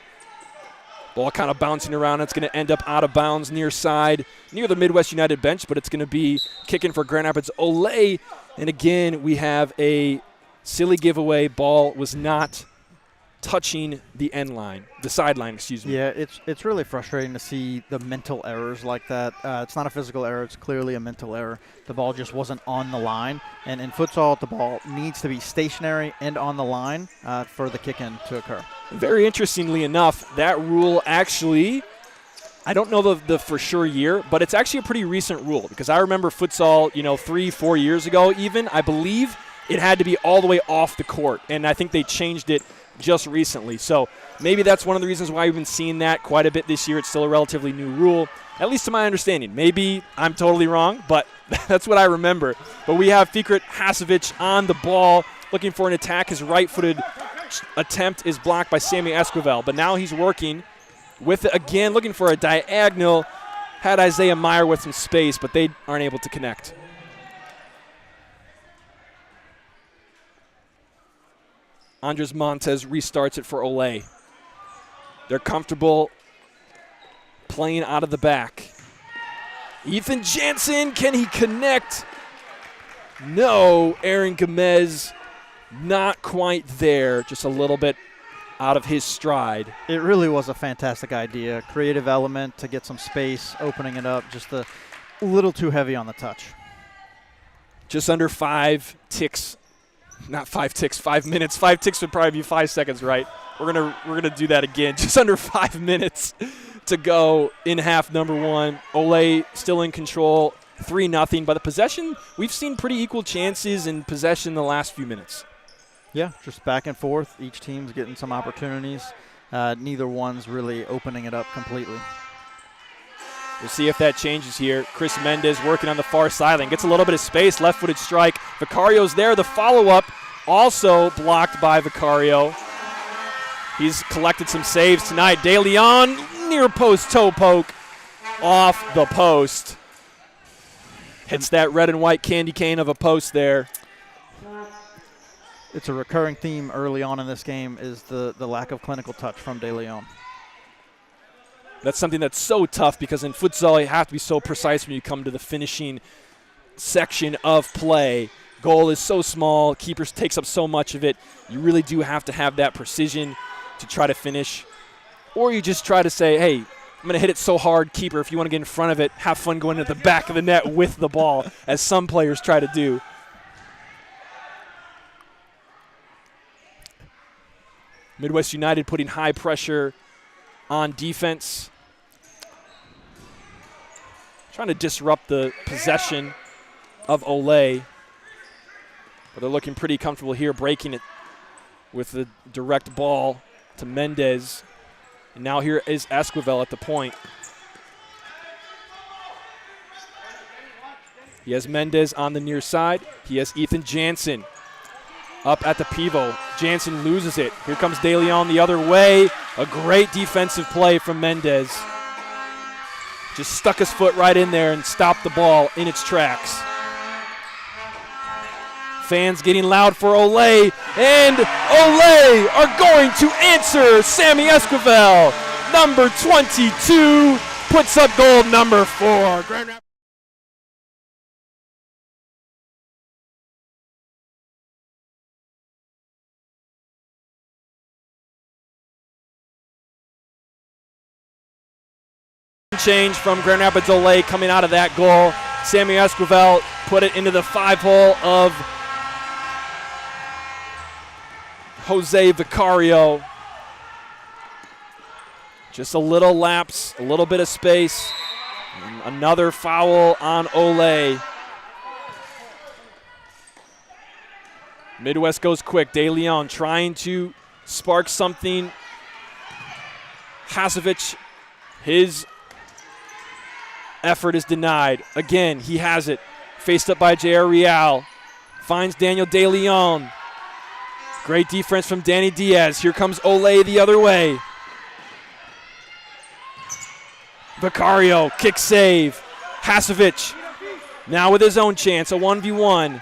Ball kind of bouncing around. It's going to end up out of bounds near side, near the Midwest United bench, but it's going to be kicking for Grand Rapids Olay. And again, we have a silly giveaway. Ball was not touching the end line, the sideline, excuse me. Yeah, it's really frustrating to see the mental errors like that. It's not a physical error. It's clearly a mental error. The ball just wasn't on the line. And in futsal, the ball needs to be stationary and on the line for the kick-in to occur. Very interestingly enough, that rule actually, I don't know the for sure year, but it's actually a pretty recent rule because I remember futsal, 3-4 years ago even, I believe it had to be all the way off the court. And I think they changed it just recently. So maybe that's one of the reasons why we've been seeing that quite a bit this year. It's still a relatively new rule, at least to my understanding. Maybe I'm totally wrong, but that's what I remember. But we have Fikret Hasovic on the ball, looking for an attack. His right-footed attempt is blocked by Sammy Esquivel, but now he's working with it again, looking for a diagonal. Had Isaiah Meyer with some space, but they aren't able to connect. Andres Montes restarts it for Olay. They're comfortable playing out of the back. Ethan Jansen, can he connect? No, Aaron Gomez not quite there, just a little bit out of his stride. It really was a fantastic idea. Creative element to get some space, opening it up, just a little too heavy on the touch. Just under 5 ticks. Not 5 ticks, 5 minutes. 5 ticks would probably be 5 seconds, right? We're gonna do that again. Just under 5 minutes to go in half number 1. Olay still in control, 3-0. By the possession, we've seen pretty equal chances in possession the last few minutes. Yeah, just back and forth. Each team's getting some opportunities. Neither one's really opening it up completely. We'll see if that changes here. Chris Mendez working on the far sideline. Gets a little bit of space. Left-footed strike. Vicario's there. The follow-up also blocked by Vicario. He's collected some saves tonight. De Leon, near post toe poke off the post. Hits that red and white candy cane of a post there. It's a recurring theme early on in this game is the lack of clinical touch from De Leon. That's something that's so tough because in futsal you have to be so precise when you come to the finishing section of play. Goal is so small, keeper takes up so much of it. You really do have to have that precision to try to finish. Or you just try to say, hey, I'm going to hit it so hard, keeper, if you want to get in front of it, have fun going to the back of the net with the ball, as some players try to do. Midwest United putting high pressure on defense. Trying to disrupt the possession of Olay. But they're looking pretty comfortable here, breaking it with the direct ball to Mendez. And now here is Esquivel at the point. He has Mendez on the near side. He has Ethan Jansen up at the pivot. Jansen loses it. Here comes De Leon the other way. A great defensive play from Mendez. Just stuck his foot right in there and stopped the ball in its tracks. Fans getting loud for Olay, and Olay are going to answer. Sammy Esquivel, number 22, puts up goal number 4. Grand Rapids. Change from Grand Rapids Olay coming out of that goal. Sammy Esquivel put it into the 5-hole of Jose Vicario. Just a little lapse, a little bit of space. And another foul on Olay. Midwest goes quick. De Leon trying to spark something. Hasovic, his effort is denied. Again, he has it. Faced up by J.R. Real. Finds Daniel De Leon. Great defense from Danny Diaz. Here comes Olay the other way. Vicario, kick save. Hasovic now with his own chance, a 1v1.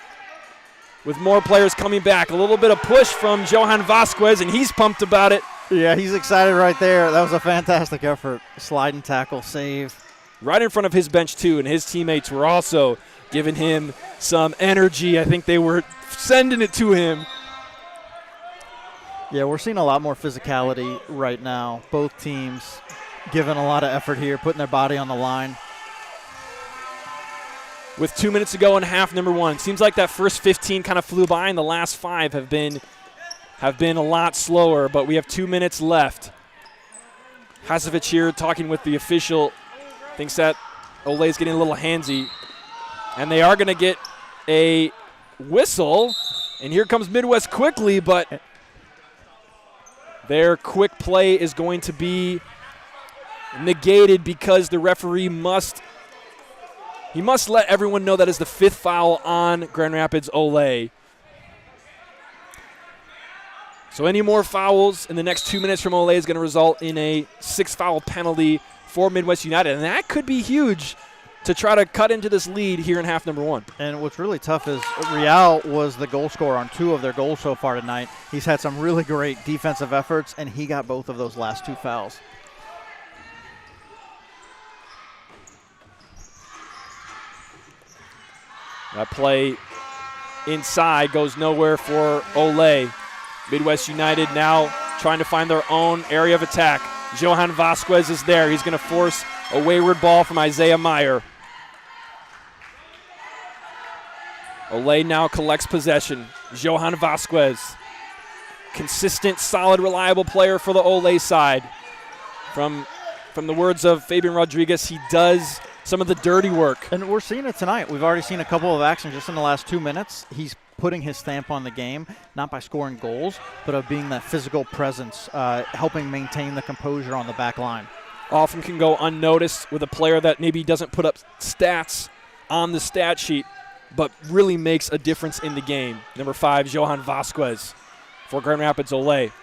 With more players coming back. A little bit of push from Johan Vasquez, and he's pumped about it. Yeah, he's excited right there. That was a fantastic effort. Slide and tackle, save. Right in front of his bench, too, and his teammates were also giving him some energy. I think they were sending it to him. Yeah, we're seeing a lot more physicality right now. Both teams giving a lot of effort here, putting their body on the line. With 2 minutes to go in half number 1. Seems like that first 15 kind of flew by, and the last 5 have been a lot slower, but we have 2 minutes left. Hasovic here talking with the official. Thinks that Olay's getting a little handsy. And they are going to get a whistle. And here comes Midwest quickly, but Their quick play is going to be negated because the referee must let everyone know that is the 5th foul on Grand Rapids Olay. So any more fouls in the next 2 minutes from Olay is going to result in a 6th foul penalty for Midwest United, and that could be huge to try to cut into this lead here in half number 1. And what's really tough is Real was the goal scorer on 2 of their goals so far tonight. He's had some really great defensive efforts, and he got both of those last 2 fouls. That play inside goes nowhere for Olay. Midwest United now trying to find their own area of attack. Johan Vasquez is there. He's going to force a wayward ball from Isaiah Meyer. Olay now collects possession. Johan Vasquez, consistent, solid, reliable player for the Olay side. From the words of Fabian Rodriguez, he does some of the dirty work. And we're seeing it tonight. We've already seen a couple of actions just in the last 2 minutes. He's putting his stamp on the game, not by scoring goals, but of being that physical presence, helping maintain the composure on the back line. Often can go unnoticed with a player that maybe doesn't put up stats on the stat sheet, but really makes a difference in the game. Number 5, Johan Vasquez for Grand Rapids Olay.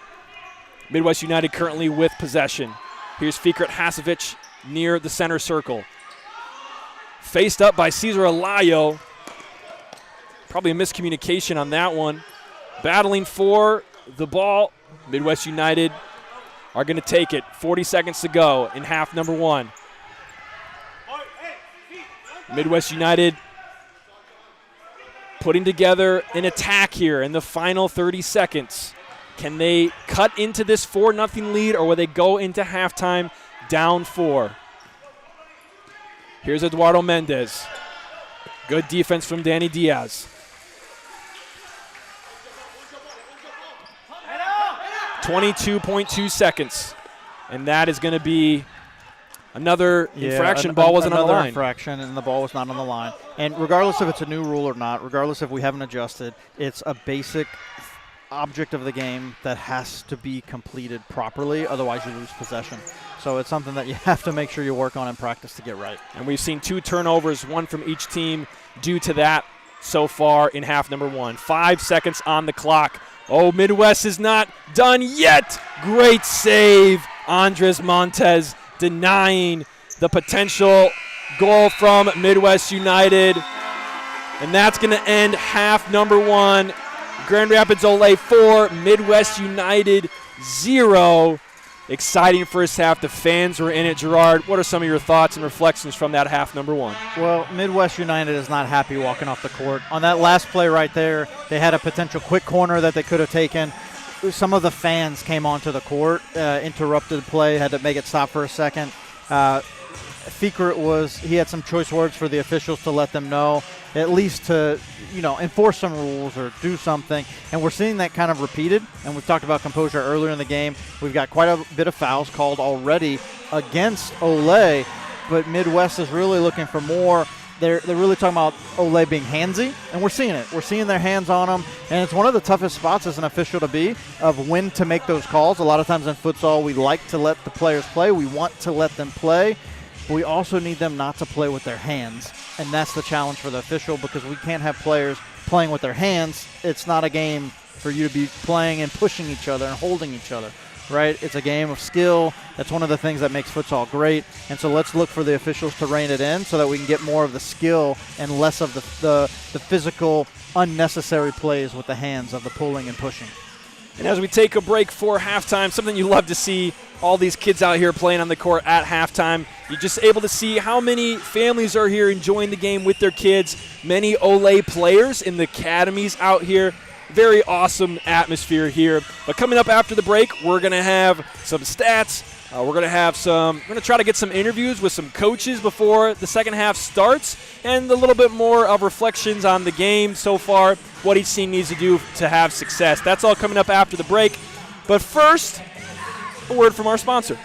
Midwest United currently with possession. Here's Fikret Hasovic near the center circle. Faced up by Cesar Alayo. Probably a miscommunication on that one. Battling for the ball. Midwest United are going to take it. 40 seconds to go in half number 1. Midwest United putting together an attack here in the final 30 seconds. Can they cut into this 4-0 lead, or will they go into halftime down 4? Here's Eduardo Mendez. Good defense from Danny Diaz. 22.2 seconds. And that is going to be another infraction. Ball wasn't on the line. Another infraction, and the ball was not on the line. And regardless if it's a new rule or not, regardless if we haven't adjusted, it's a basic object of the game that has to be completed properly, otherwise you lose possession. So it's something that you have to make sure you work on in practice to get right. And we've seen 2 turnovers, 1 from each team due to that so far in half number 1. 5 seconds on the clock. Oh, Midwest is not done yet. Great save. Andres Montes denying the potential goal from Midwest United. And that's going to end half number 1. Grand Rapids Olay 4, Midwest United 0. Exciting first half. The fans were in it. Gerard, what are some of your thoughts and reflections from that half number 1? Well, Midwest United is not happy walking off the court. On that last play right there, they had a potential quick corner that they could have taken. Some of the fans came onto the court, interrupted the play, had to make it stop for a second. He had some choice words for the officials to let them know, at least to, enforce some rules or do something. And we're seeing that kind of repeated. And we've talked about composure earlier in the game. We've got quite a bit of fouls called already against Olay, but Midwest is really looking for more. They're really talking about Olay being handsy, and we're seeing it. We're seeing their hands on them, and it's one of the toughest spots as an official to be, of when to make those calls. A lot of times in futsal, we like to let the players play. We want to let them play. But we also need them not to play with their hands, and that's the challenge for the official, because we can't have players playing with their hands. It's not a game for you to be playing and pushing each other and holding each other, right? It's a game of skill. That's one of the things that makes futsal great, and so let's look for the officials to rein it in so that we can get more of the skill and less of the physical, unnecessary plays with the hands of the pulling and pushing. And as we take a break for halftime, something you love to see, all these kids out here playing on the court at halftime. You're just able to see how many families are here enjoying the game with their kids. Many Olay players in the academies out here. Very awesome atmosphere here. But coming up after the break, we're going to have some stats. We're going to try to get some interviews with some coaches before the second half starts, and a little bit more of reflections on the game so far, what each team needs to do to have success. That's all coming up after the break. But first, a word from our sponsor.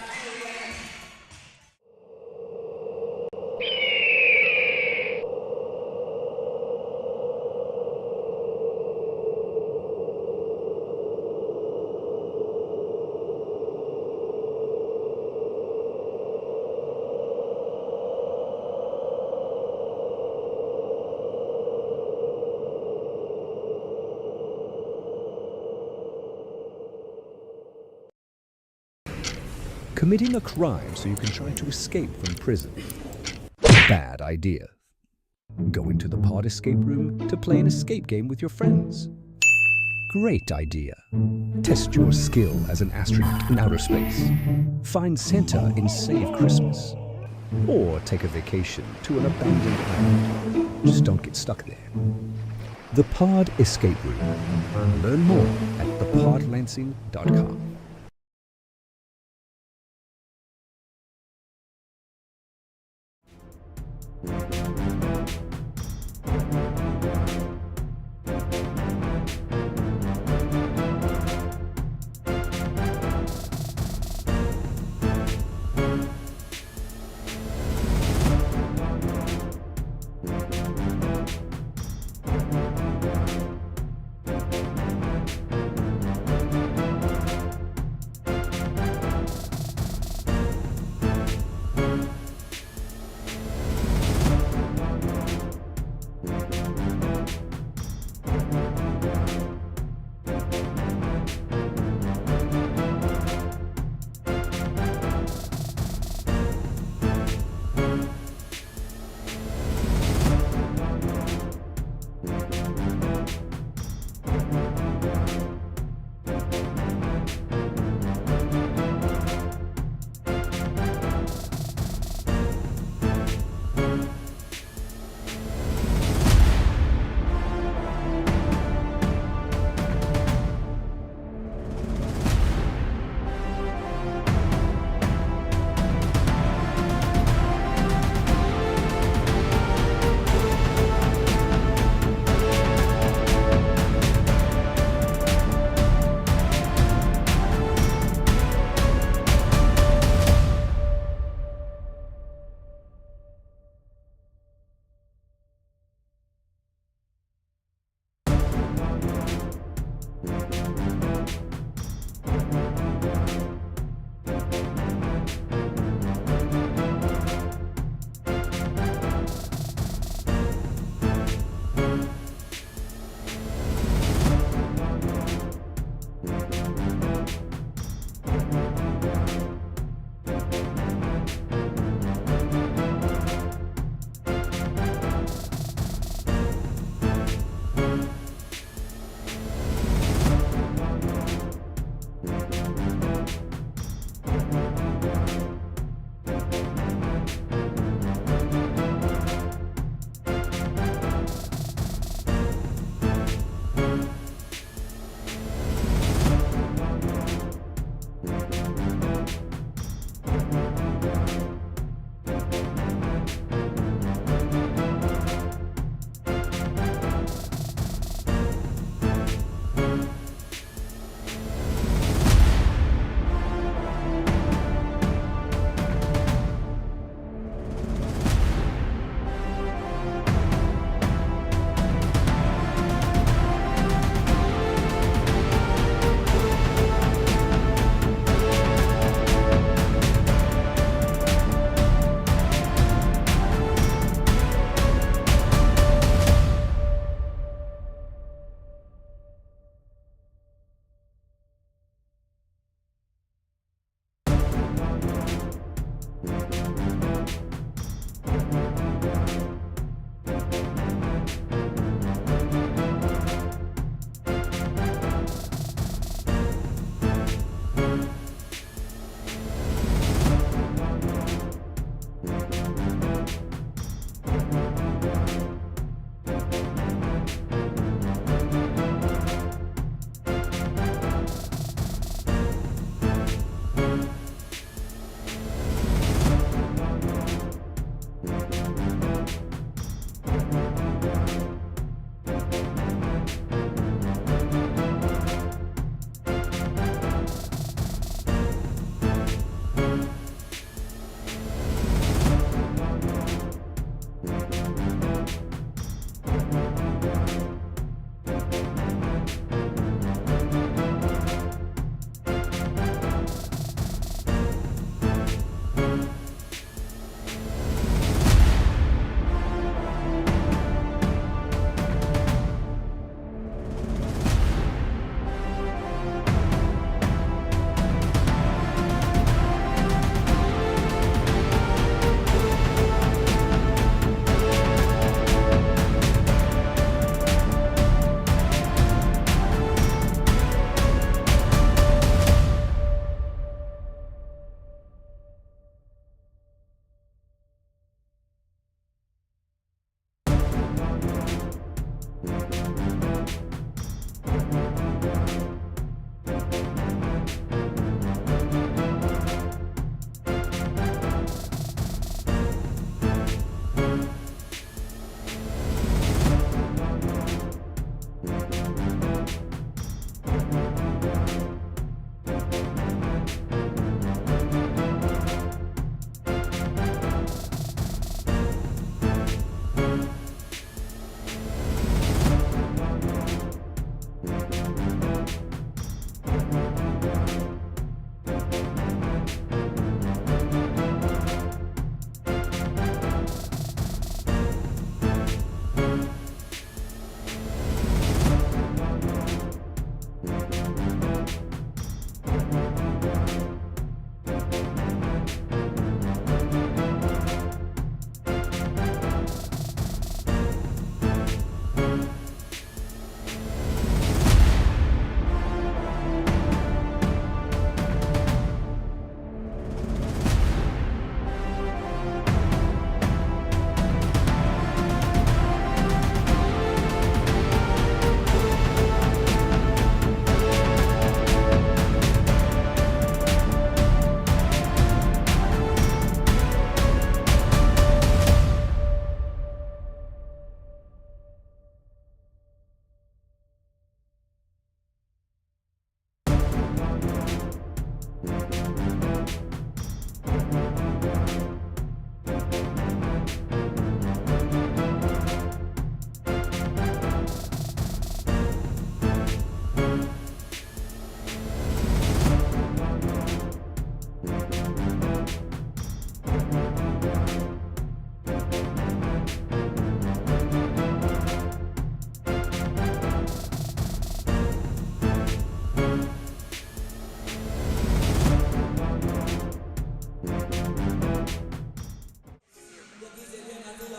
Committing a crime so you can try to escape from prison. Bad idea. Going to the pod escape room to play an escape game with your friends. Great idea. Test your skill as an astronaut in outer space. Find Santa in Save Christmas. Or take a vacation to an abandoned island. Just don't get stuck there. The Pod Escape Room. Learn more at thepodlansing.com.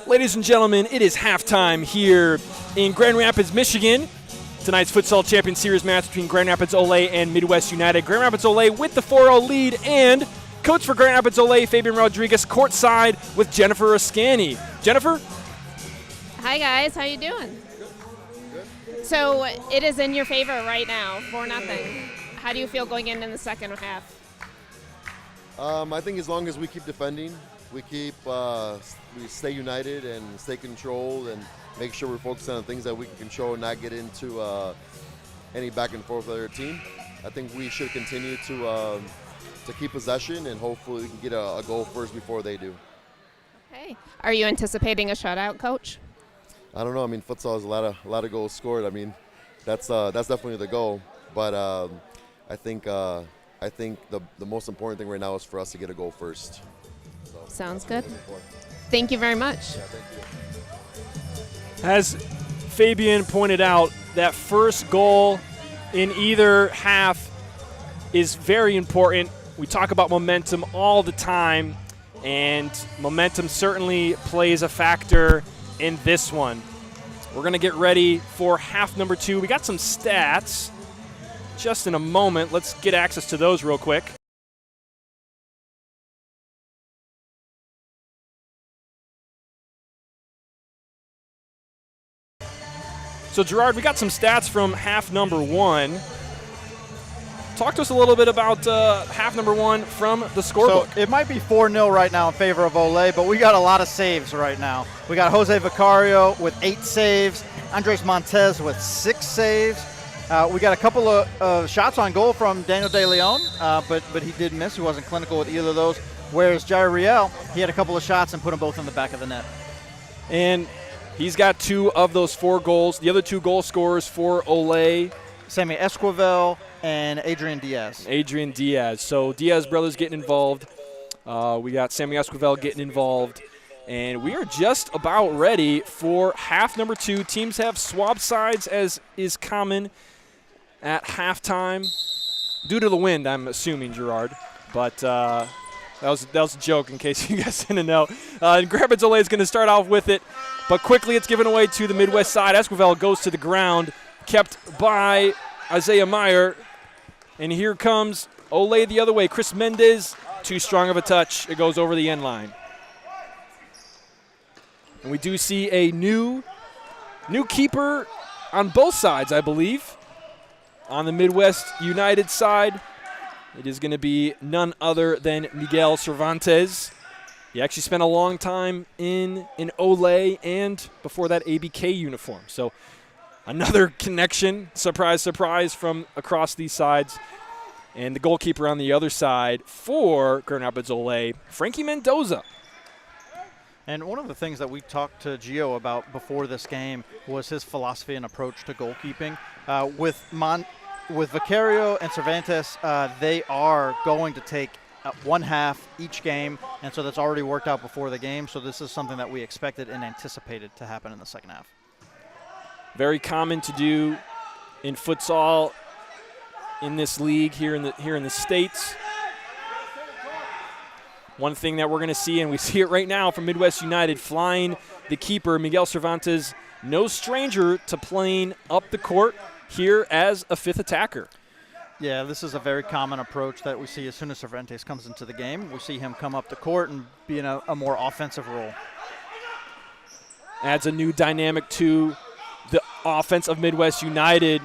Ladies and gentlemen, it is halftime here in Grand Rapids, Michigan. Tonight's Futsal Champions Series match between Grand Rapids Olay and Midwest United. Grand Rapids Olay with the 4-0 lead, and coach for Grand Rapids Olay, Fabian Rodriguez, courtside with Jennifer Ascani. Jennifer? Hi guys, how you doing? Good. So it is in your favor right now, 4-0. How do you feel going in the second half? I think as long as we keep defending, we stay united and stay controlled and make sure we're focused on the things that we can control and not get into any back and forth with our team. I think we should continue to keep possession, and hopefully we can get a goal first before they do. Okay. Are you anticipating a shutout, Coach? I don't know. I mean, futsal is a lot of goals scored. I mean, that's definitely the goal. But I think the most important thing right now is for us to get a goal first. So sounds good. Thank you very much. Yeah, thank you. As Fabian pointed out, that first goal in either half is very important. We talk about momentum all the time, and momentum certainly plays a factor in this one. We're going to get ready for half number 2. We got some stats just in a moment. Let's get access to those real quick. So, Gerard, we got some stats from half number 1. Talk to us a little bit about half number 1 from the scorebook. So it might be 4-0 right now in favor of Olay, but we got a lot of saves right now. We got Jose Vicario with 8 saves, Andres Montez with 6 saves. We got a couple of shots on goal from Daniel De Leon, but he did miss. He wasn't clinical with either of those. Whereas Jair Riel, he had a couple of shots and put them both in the back of the net. And he's got 2 of those 4 goals. The other 2 goal scorers for Olay, Sammy Esquivel and Adrian Diaz. So Diaz brothers getting involved. We got Sammy Esquivel getting involved. And we are just about ready for half number 2. Teams have swap sides, as is common at halftime. Due to the wind, I'm assuming, Gerard. But that was a joke in case you guys didn't know. Grand Rapids Olay is going to start off with it. But quickly it's given away to the Midwest side. Esquivel goes to the ground, kept by Isaiah Meyer. And here comes Olay the other way. Chris Mendez, too strong of a touch. It goes over the end line. And we do see a new keeper on both sides, I believe. On the Midwest United side, it is going to be none other than Miguel Cervantes. He actually spent a long time in Olay and before that ABK uniform. So another connection, surprise, surprise, from across these sides. And the goalkeeper on the other side for Grand Rapids Olay, Frankie Mendoza. And one of the things that we talked to Gio about before this game was his philosophy and approach to goalkeeping. With Vicario and Cervantes, they are going to take one half each game, and so that's already worked out before the game. So this is something that we expected and anticipated to happen in the second half. Very common to do in futsal in this league here in the States. One thing that we're going to see, and we see it right now from Midwest United, flying the keeper, Miguel Cervantes, no stranger to playing up the court here as a 5th attacker. Yeah, this is a very common approach that we see as soon as Cervantes comes into the game. We see him come up the court and be in a more offensive role. Adds a new dynamic to the offense of Midwest United.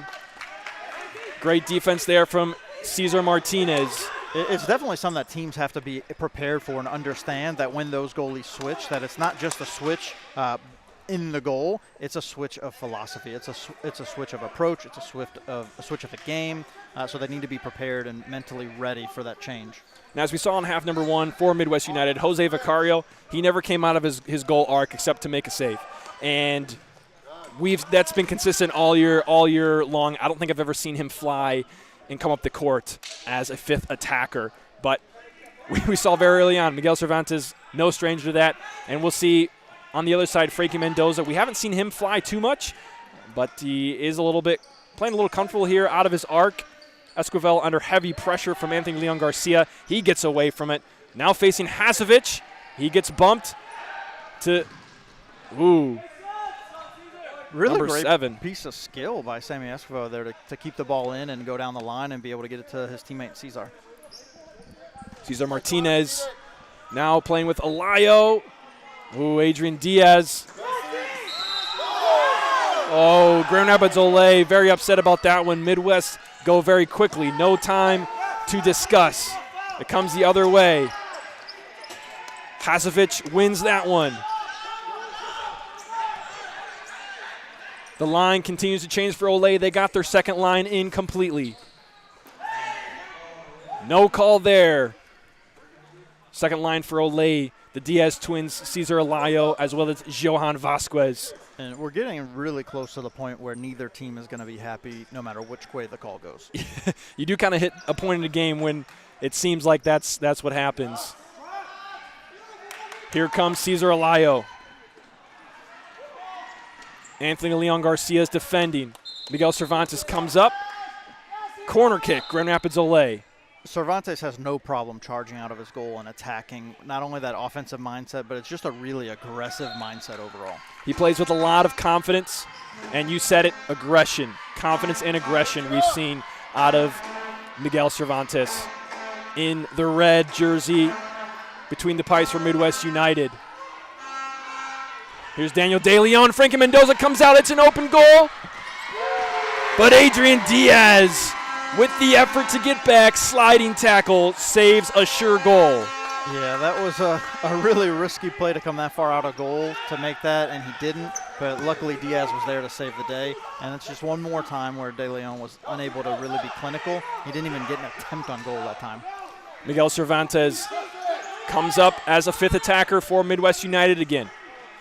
Great defense there from Cesar Martinez. It's definitely something that teams have to be prepared for and understand, that when those goalies switch, that it's not just a switch in the goal, it's a switch of philosophy. It's a switch of approach. It's a switch of a game. So they need to be prepared and mentally ready for that change. Now, as we saw in half number 1 for Midwest United, Jose Vicario, he never came out of his goal arc except to make a save. And that's been consistent all year long. I don't think I've ever seen him fly and come up the court as a 5th attacker. But we saw very early on, Miguel Cervantes, no stranger to that. And we'll see on the other side, Frankie Mendoza. We haven't seen him fly too much, but he is playing a little comfortable here out of his arc. Esquivel under heavy pressure from Anthony Leon Garcia. He gets away from it. Now facing Hasovic. He gets bumped to Ooh. Really Number great 7. piece of skill by Sammy Escobar there to keep the ball in and go down the line and be able to get it to his teammate Cesar. Cesar Martinez now playing with Alayo. Ooh, Adrian Diaz. Oh, Grand Rapids Ole very upset about that one. Midwest go very quickly. No time to discuss. It comes the other way. Hasovic wins that one. The line continues to change for Ole. They got their second line in completely. No call there. Second line for Ole, the Diaz twins, Cesar Alayo, as well as Johan Vasquez. And we're getting really close to the point where neither team is going to be happy no matter which way the call goes. You do kind of hit a point in the game when it seems like that's what happens. Here comes Cesar Alayo. Anthony Leon Garcia is defending. Miguel Cervantes comes up. Corner kick, Grand Rapids Ole. Cervantes has no problem charging out of his goal and attacking not only that offensive mindset, but it's just a really aggressive mindset overall. He plays with a lot of confidence, and you said it, aggression. Confidence and aggression we've seen out of Miguel Cervantes in the red jersey between the pipes for Midwest United. Here's Daniel De Leon. Frankie Mendoza comes out. It's an open goal. But Adrian Diaz, with the effort to get back, sliding tackle, saves a sure goal. Yeah, that was a really risky play to come that far out of goal to make that, and he didn't. But luckily, Diaz was there to save the day. And it's just one more time where De Leon was unable to really be clinical. He didn't even get an attempt on goal that time. Miguel Cervantes comes up as a fifth attacker for Midwest United again.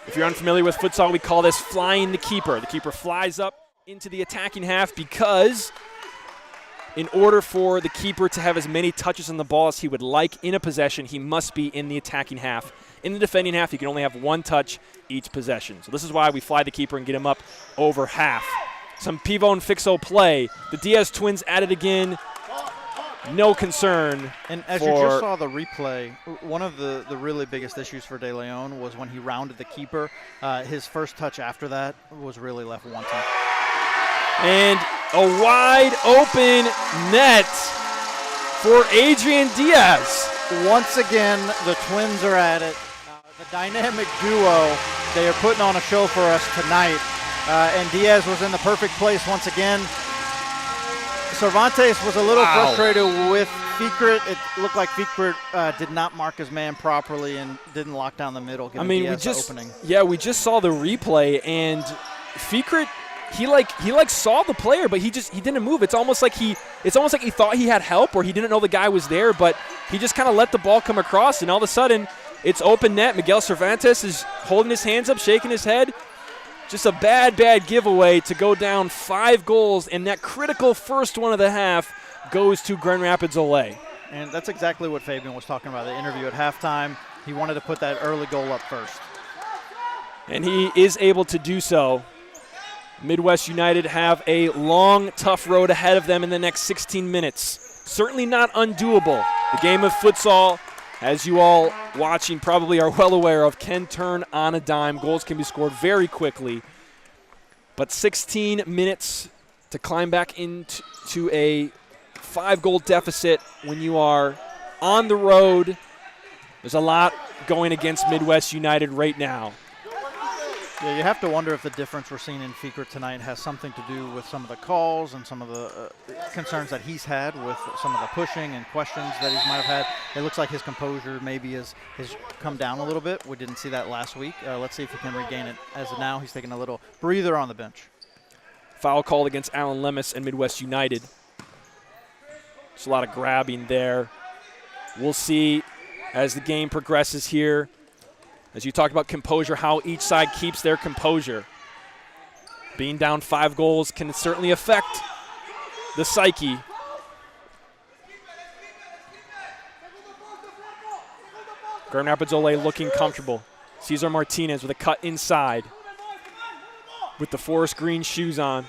If you're unfamiliar with futsal, we call this flying the keeper. The keeper flies up into the attacking half because in order for the keeper to have as many touches on the ball as he would like in a possession, he must be in the attacking half. In the defending half, you can only have one touch each possession. So this is why we fly the keeper and get him up over half. Some pivot and fixo play. The Diaz twins at it again. No concern. And as you just saw the replay, one of the really biggest issues for De Leon was when he rounded the keeper. His first touch after that was really left wanting. And a wide open net for Adrian Diaz. Once again, the Twins are at it. The dynamic duo, they are putting on a show for us tonight. And Diaz was in the perfect place once again. Cervantes was a little frustrated with Fikret. It looked like Fikret did not mark his man properly and didn't lock down the middle, giving Diaz the opening. Yeah, we just saw the replay, and Fikret, he saw the player, but he didn't move. It's almost like he thought he had help, or he didn't know the guy was there, but he just kind of let the ball come across, and all of a sudden it's open net. Miguel Cervantes is holding his hands up, shaking his head. Just a bad giveaway to go down 5 goals, and that critical first one of the half goes to Grand Rapids Ole. And that's exactly what Fabian was talking about in the interview at halftime. He wanted to put that early goal up first. And he is able to do so. Midwest United have a long, tough road ahead of them in the next 16 minutes. Certainly not undoable. The game of futsal, as you all watching probably are well aware of, can turn on a dime. Goals can be scored very quickly. But 16 minutes to climb back into a 5-goal deficit when you are on the road. There's a lot going against Midwest United right now. Yeah, you have to wonder if the difference we're seeing in Fikret tonight has something to do with some of the calls and some of the concerns that he's had with some of the pushing and questions that he might have had. It looks like his composure maybe has come down a little bit. We didn't see that last week. Let's see if he can regain it. As of now, he's taking a little breather on the bench. Foul called against Alan Lemus and Midwest United. There's a lot of grabbing there. We'll see as the game progresses here. As you talk about composure, how each side keeps their composure. Being down 5 goals can certainly affect the psyche. Grand Rapids Ole looking comfortable. Cesar Martinez with a cut inside with the forest green shoes on.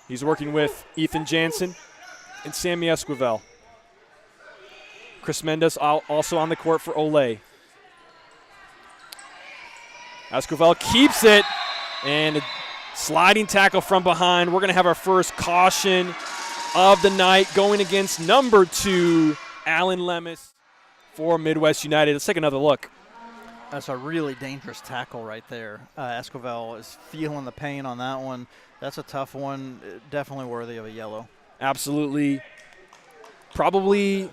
He's working with Ethan Jansen and Sammy Esquivel. Chris Mendes also on the court for Ole. Esquivel keeps it, and a sliding tackle from behind. We're going to have our first caution of the night going against number 2, Alan Lemus for Midwest United. Let's take another look. That's a really dangerous tackle right there. Esquivel is feeling the pain on that one. That's a tough one, definitely worthy of a yellow. Absolutely. Probably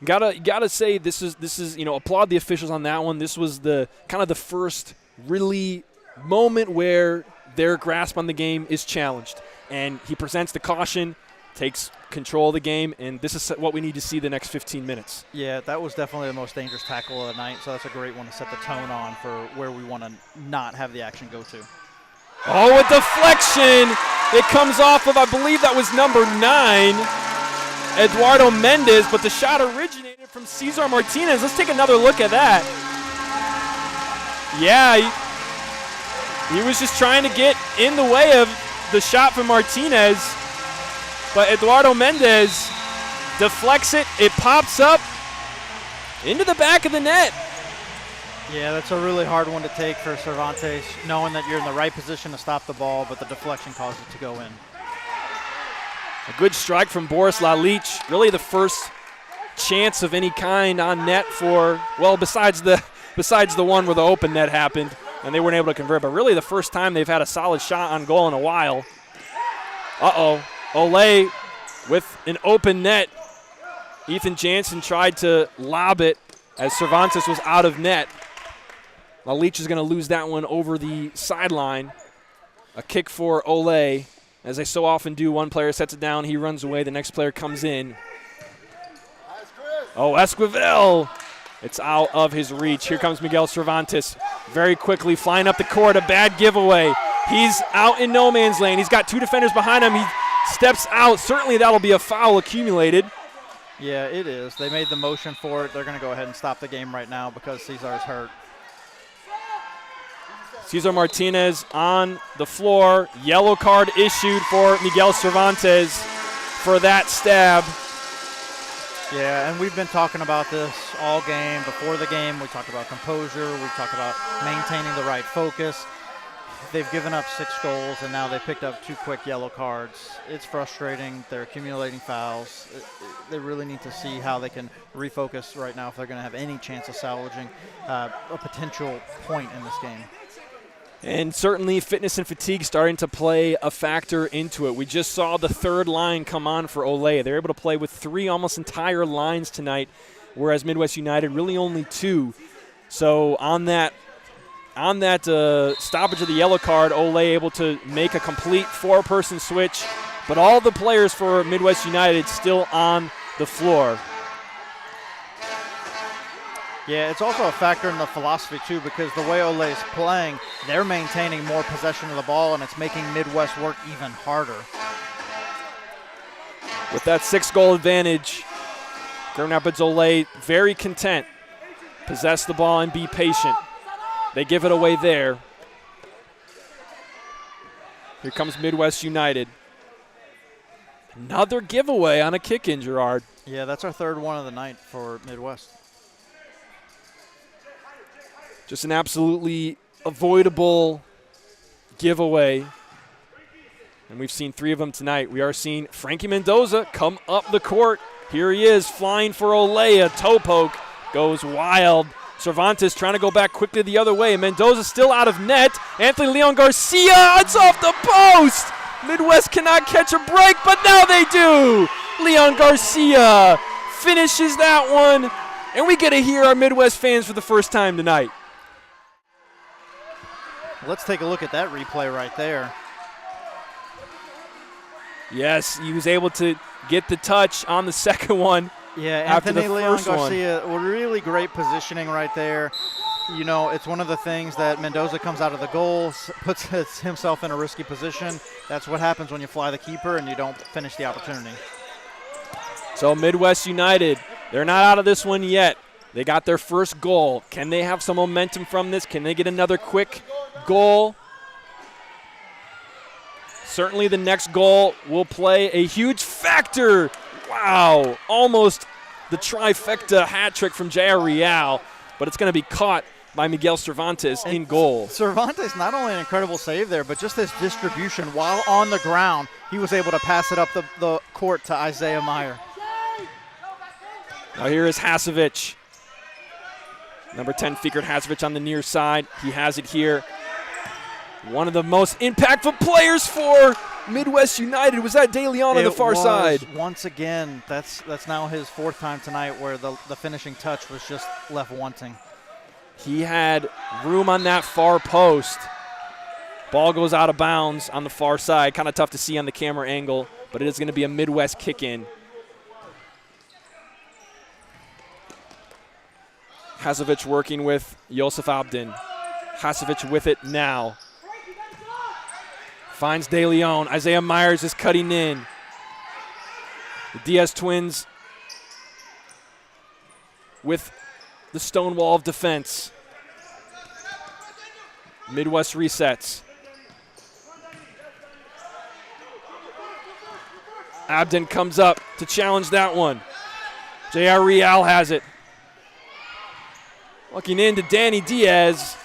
gotta say this is applaud the officials on that one. This was the kind of the first really moment where their grasp on the game is challenged, and he presents the caution, takes control of the game, and this is what we need to see the next 15 minutes. Yeah, that was definitely the most dangerous tackle of the night, so that's a great one to set the tone on for where we want to not have the action go to. Oh, a deflection. It comes off of, I believe that was number 9, Eduardo Mendez, but the shot originated from Cesar Martinez. Let's take another look at that. Yeah, he was just trying to get in the way of the shot from Martinez, but Eduardo Mendez deflects it. It pops up into the back of the net. Yeah, that's a really hard one to take for Cervantes, knowing that you're in the right position to stop the ball, but the deflection caused it to go in. A good strike from Boris Lalich. Really the first chance of any kind on net for, well, besides the one where the open net happened and they weren't able to convert, but really the first time they've had a solid shot on goal in a while. Ole with an open net. Ethan Jansen tried to lob it as Cervantes was out of net. Lalich is going to lose that one over the sideline. A kick for Ole. As they so often do, one player sets it down, he runs away, the next player comes in. Oh, Esquivel. It's out of his reach. Here comes Miguel Cervantes very quickly flying up the court. A bad giveaway. He's out in no man's lane. He's got 2 defenders behind him. He steps out. Certainly that'll be a foul accumulated. Yeah, it is. They made the motion for it. They're going to go ahead and stop the game right now because Cesar's hurt. Cesar Martinez on the floor. Yellow card issued for Miguel Cervantes for that stab. Yeah, and we've been talking about this all game. Before the game, we talked about composure. We talked about maintaining the right focus. They've given up 6 goals, and now they picked up 2 quick yellow cards. It's frustrating. They're accumulating fouls. They really need to see how they can refocus right now if they're going to have any chance of salvaging a potential point in this game. And certainly fitness and fatigue starting to play a factor into it. We just saw the third line come on for Ole. They're able to play with 3 almost entire lines tonight, whereas Midwest United really only 2. So on that stoppage of the yellow card, Ole able to make a complete 4-person switch, but all the players for Midwest United still on the floor. Yeah, it's also a factor in the philosophy, too, because the way Ole is playing, they're maintaining more possession of the ball, and it's making Midwest work even harder. With that 6-goal advantage, Grand Rapids Ole very content. Possess the ball and be patient. They give it away there. Here comes Midwest United. Another giveaway on a kick-in, Gerard. Yeah, that's our 3rd one of the night for Midwest. Just an absolutely avoidable giveaway. And we've seen 3 of them tonight. We are seeing Frankie Mendoza come up the court. Here he is flying for Ole. A toe poke goes wild. Cervantes trying to go back quickly the other way. Mendoza still out of net. Anthony Leon Garcia, it's off the post. Midwest cannot catch a break, but now they do. Leon Garcia finishes that one. And we get to hear our Midwest fans for the first time tonight. Let's take a look at that replay right there. Yes, he was able to get the touch on the second one. Yeah, after Anthony the Leon first one. Garcia, really great positioning right there. You know, it's one of the things that Mendoza comes out of the goal, puts himself in a risky position. That's what happens when you fly the keeper and you don't finish the opportunity. So Midwest United, they're not out of this one yet. They got their first goal. Can they have some momentum from this? Can they get another quick goal? Certainly the next goal will play a huge factor. Wow, almost the trifecta hat trick from Jair Real, but it's going to be caught by Miguel Cervantes in goal. Cervantes, not only an incredible save there, but just his distribution while on the ground. He was able to pass it up the court to Isaiah Meyer. Now here is Hasevich. Number 10, Fikret Hasevich on the near side. He has it here. One of the most impactful players for Midwest United was that De Leon on the far side. Once again, that's now his 4th time tonight where the finishing touch was just left wanting. He had room on that far post. Ball goes out of bounds on the far side. Kind of tough to see on the camera angle, but it is going to be a Midwest kick-in. Hasevich working with Yosef Abdin. Hasevich with it now. Finds De Leon. Isaiah Myers is cutting in. The Diaz twins with the stone wall of defense. Midwest resets. Abdin comes up to challenge that one. J.R. Real has it. Looking in to Danny Diaz.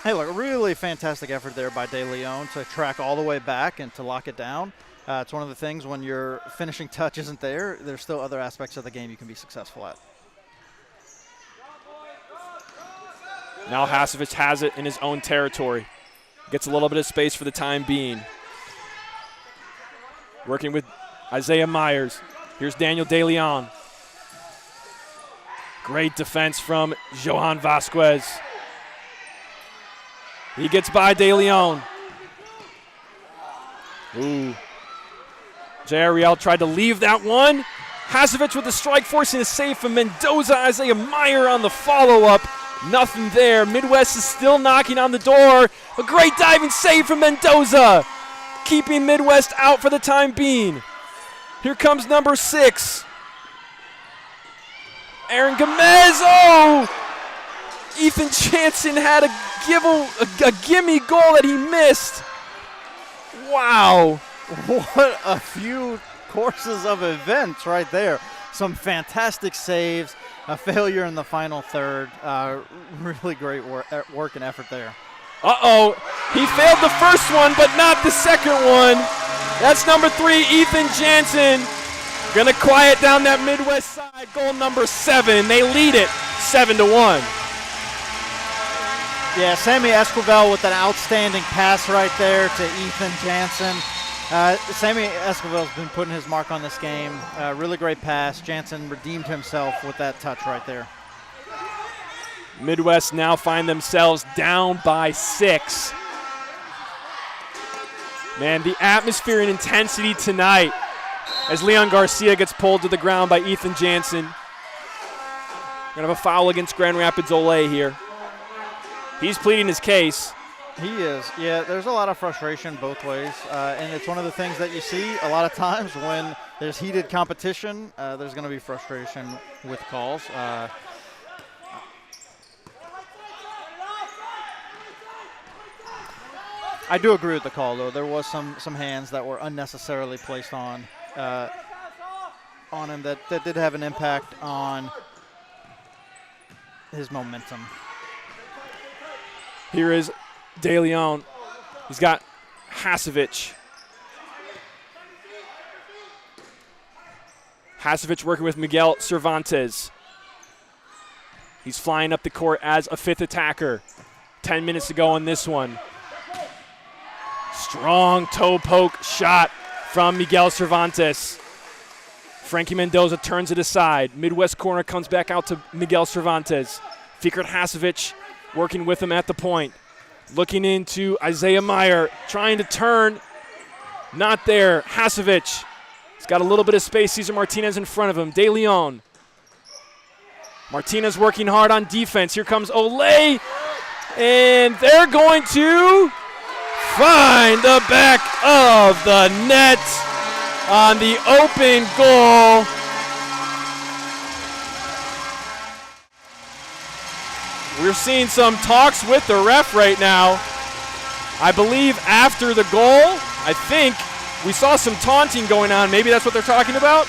Hey, look, really fantastic effort there by De Leon to track all the way back and to lock it down. It's one of the things when your finishing touch isn't there, there's still other aspects of the game you can be successful at. Now Hasevich has it in his own territory. Gets a little bit of space for the time being. Working with Isaiah Myers. Here's Daniel De Leon. Great defense from Johan Vasquez. He gets by De Leon. Ooh. J.R. Real tried to leave that one. Hasevich with the strike, forcing a save from Mendoza. Isaiah Meyer on the follow-up. Nothing there. Midwest is still knocking on the door. A great diving save from Mendoza, keeping Midwest out for the time being. Here comes number 6. Aaron Gomez. Oh! Ethan Jansen had a gimme goal that he missed. Wow. What a few courses of events right there. Some fantastic saves, a failure in the final third. Really great work and effort there. Uh-oh. He failed the first one, but not the second one. That's number 3, Ethan Jansen. Gonna quiet down that Midwest side. Goal number 7. They lead it 7-1. Yeah, Sammy Esquivel with an outstanding pass right there to Ethan Jansen. Sammy Esquivel's been putting his mark on this game. Really great pass. Jansen redeemed himself with that touch right there. Midwest now find themselves down by 6. Man, the atmosphere and intensity tonight as Leon Garcia gets pulled to the ground by Ethan Jansen. Gonna have a foul against Grand Rapids Ole here. He's pleading his case. He is. Yeah, there's a lot of frustration both ways. And it's one of the things that you see a lot of times when there's heated competition. There's going to be frustration with calls. I do agree with the call, though. There was some hands that were unnecessarily placed on him that did have an impact on his momentum. Here is De Leon. He's got Hasevich. Hasevich working with Miguel Cervantes. He's flying up the court as a 5th attacker. 10 minutes to go on this one. Strong toe poke shot from Miguel Cervantes. Frankie Mendoza turns it aside. Midwest corner comes back out to Miguel Cervantes. Fikret Hasevich working with him at the point. Looking into Isaiah Meyer, trying to turn. Not there. Hasevich. He's got a little bit of space. Cesar Martinez in front of him. De Leon. Martinez working hard on defense. Here comes Ole. And they're going to find the back of the net on the open goal. We're seeing some talks with the ref right now. I believe after the goal, I think we saw some taunting going on. Maybe that's what they're talking about?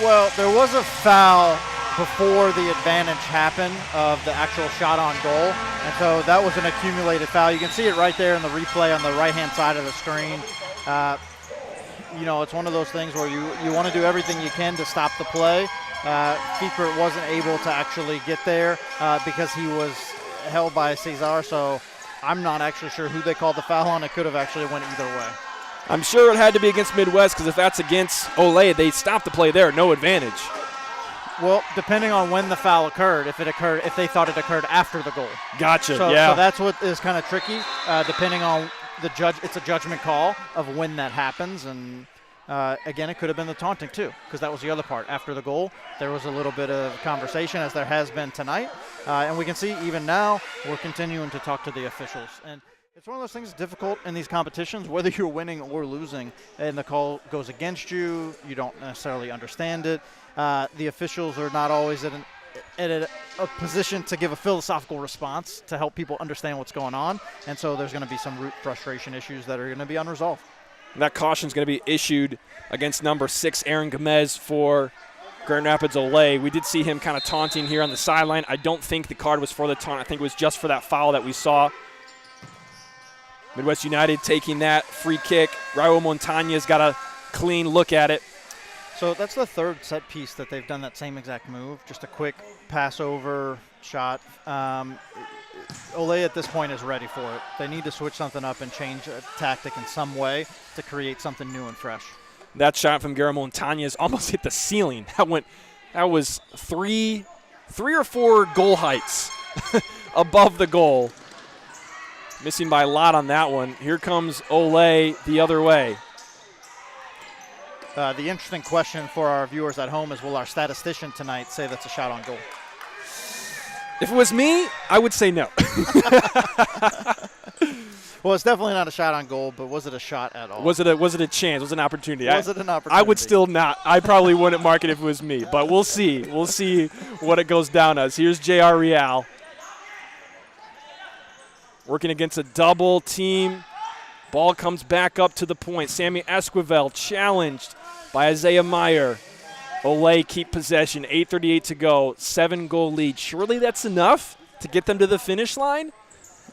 Well, there was a foul before the advantage happened of the actual shot on goal. And so that was an accumulated foul. You can see it right there in the replay on the right-hand side of the screen. It's one of those things where you want to do everything you can to stop the play. Fiekert wasn't able to actually get there because he was held by Cesar, so I'm not actually sure who they called the foul on. It could have actually went either way. I'm sure it had to be against Midwest, because if that's against Olay, they stopped the play there, no advantage. Well, depending on when the foul occurred, if they thought it occurred after the goal. Gotcha, So yeah. So that's what is kind of tricky, depending on the judge. It's a judgment call of when that happens, and again, it could have been the taunting too, because that was the other part. After the goal, there was a little bit of conversation, as there has been tonight, and we can see even now we're continuing to talk to the officials. And it's one of those things difficult in these competitions, whether you're winning or losing, and the call goes against you, you don't necessarily understand it. The officials are not always in a position to give a philosophical response to help people understand what's going on, and so there's going to be some root frustration issues that are going to be unresolved. And that caution is going to be issued against number 6, Aaron Gomez, for Grand Rapids Olay. We did see him kind of taunting here on the sideline. I don't think the card was for the taunt. I think it was just for that foul that we saw. Midwest United taking that free kick. Raul Montañez got a clean look at it. So that's the third set piece that they've done that same exact move, just a quick pass over shot. Olay at this point is ready for it. They need to switch something up and change a tactic in some way to create something new and fresh. That shot from Guillermo Montañez almost hit the ceiling. That was three or four goal heights above the goal. Missing by a lot on that one. Here comes Olay the other way. The interesting question for our viewers at home is, will our statistician tonight say that's a shot on goal? If it was me, I would say no. Well, it's definitely not a shot on goal, but was it a shot at all? Was it a chance? Was it an opportunity? Was it an opportunity? I would still not. I probably wouldn't mark it if it was me, but we'll see. We'll see what it goes down as. Here's J.R. Real. Working against a double team. Ball comes back up to the point. Sammy Esquivel challenged by Isaiah Meyer. Olay keep possession. 8:38 to go. 7-goal lead. Surely that's enough to get them to the finish line?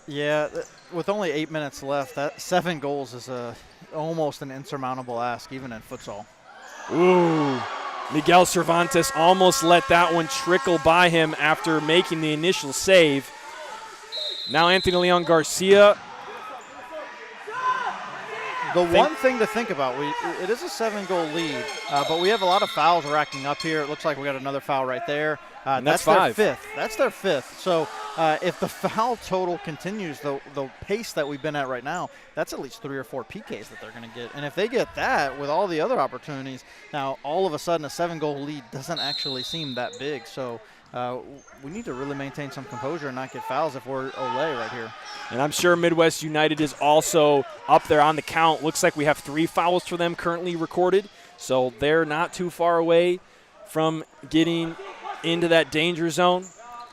Yeah, with only 8 minutes left, that 7 goals is almost an insurmountable ask, even in futsal. Ooh. Miguel Cervantes almost let that one trickle by him after making the initial save. Now Anthony Leon Garcia. The one thing to think about, it is a 7-goal lead, but we have a lot of fouls racking up here. It looks like we got another foul right there. And that's 5. Their 5th. That's their 5th. So if the foul total continues, the pace that we've been at right now, that's at least 3 or 4 PKs that they're going to get. And if they get that with all the other opportunities, now all of a sudden a 7-goal lead doesn't actually seem that big. So we need to really maintain some composure and not get fouls if we're Olay right here. And I'm sure Midwest United is also up there on the count. Looks like we have 3 fouls for them currently recorded, so they're not too far away from getting into that danger zone.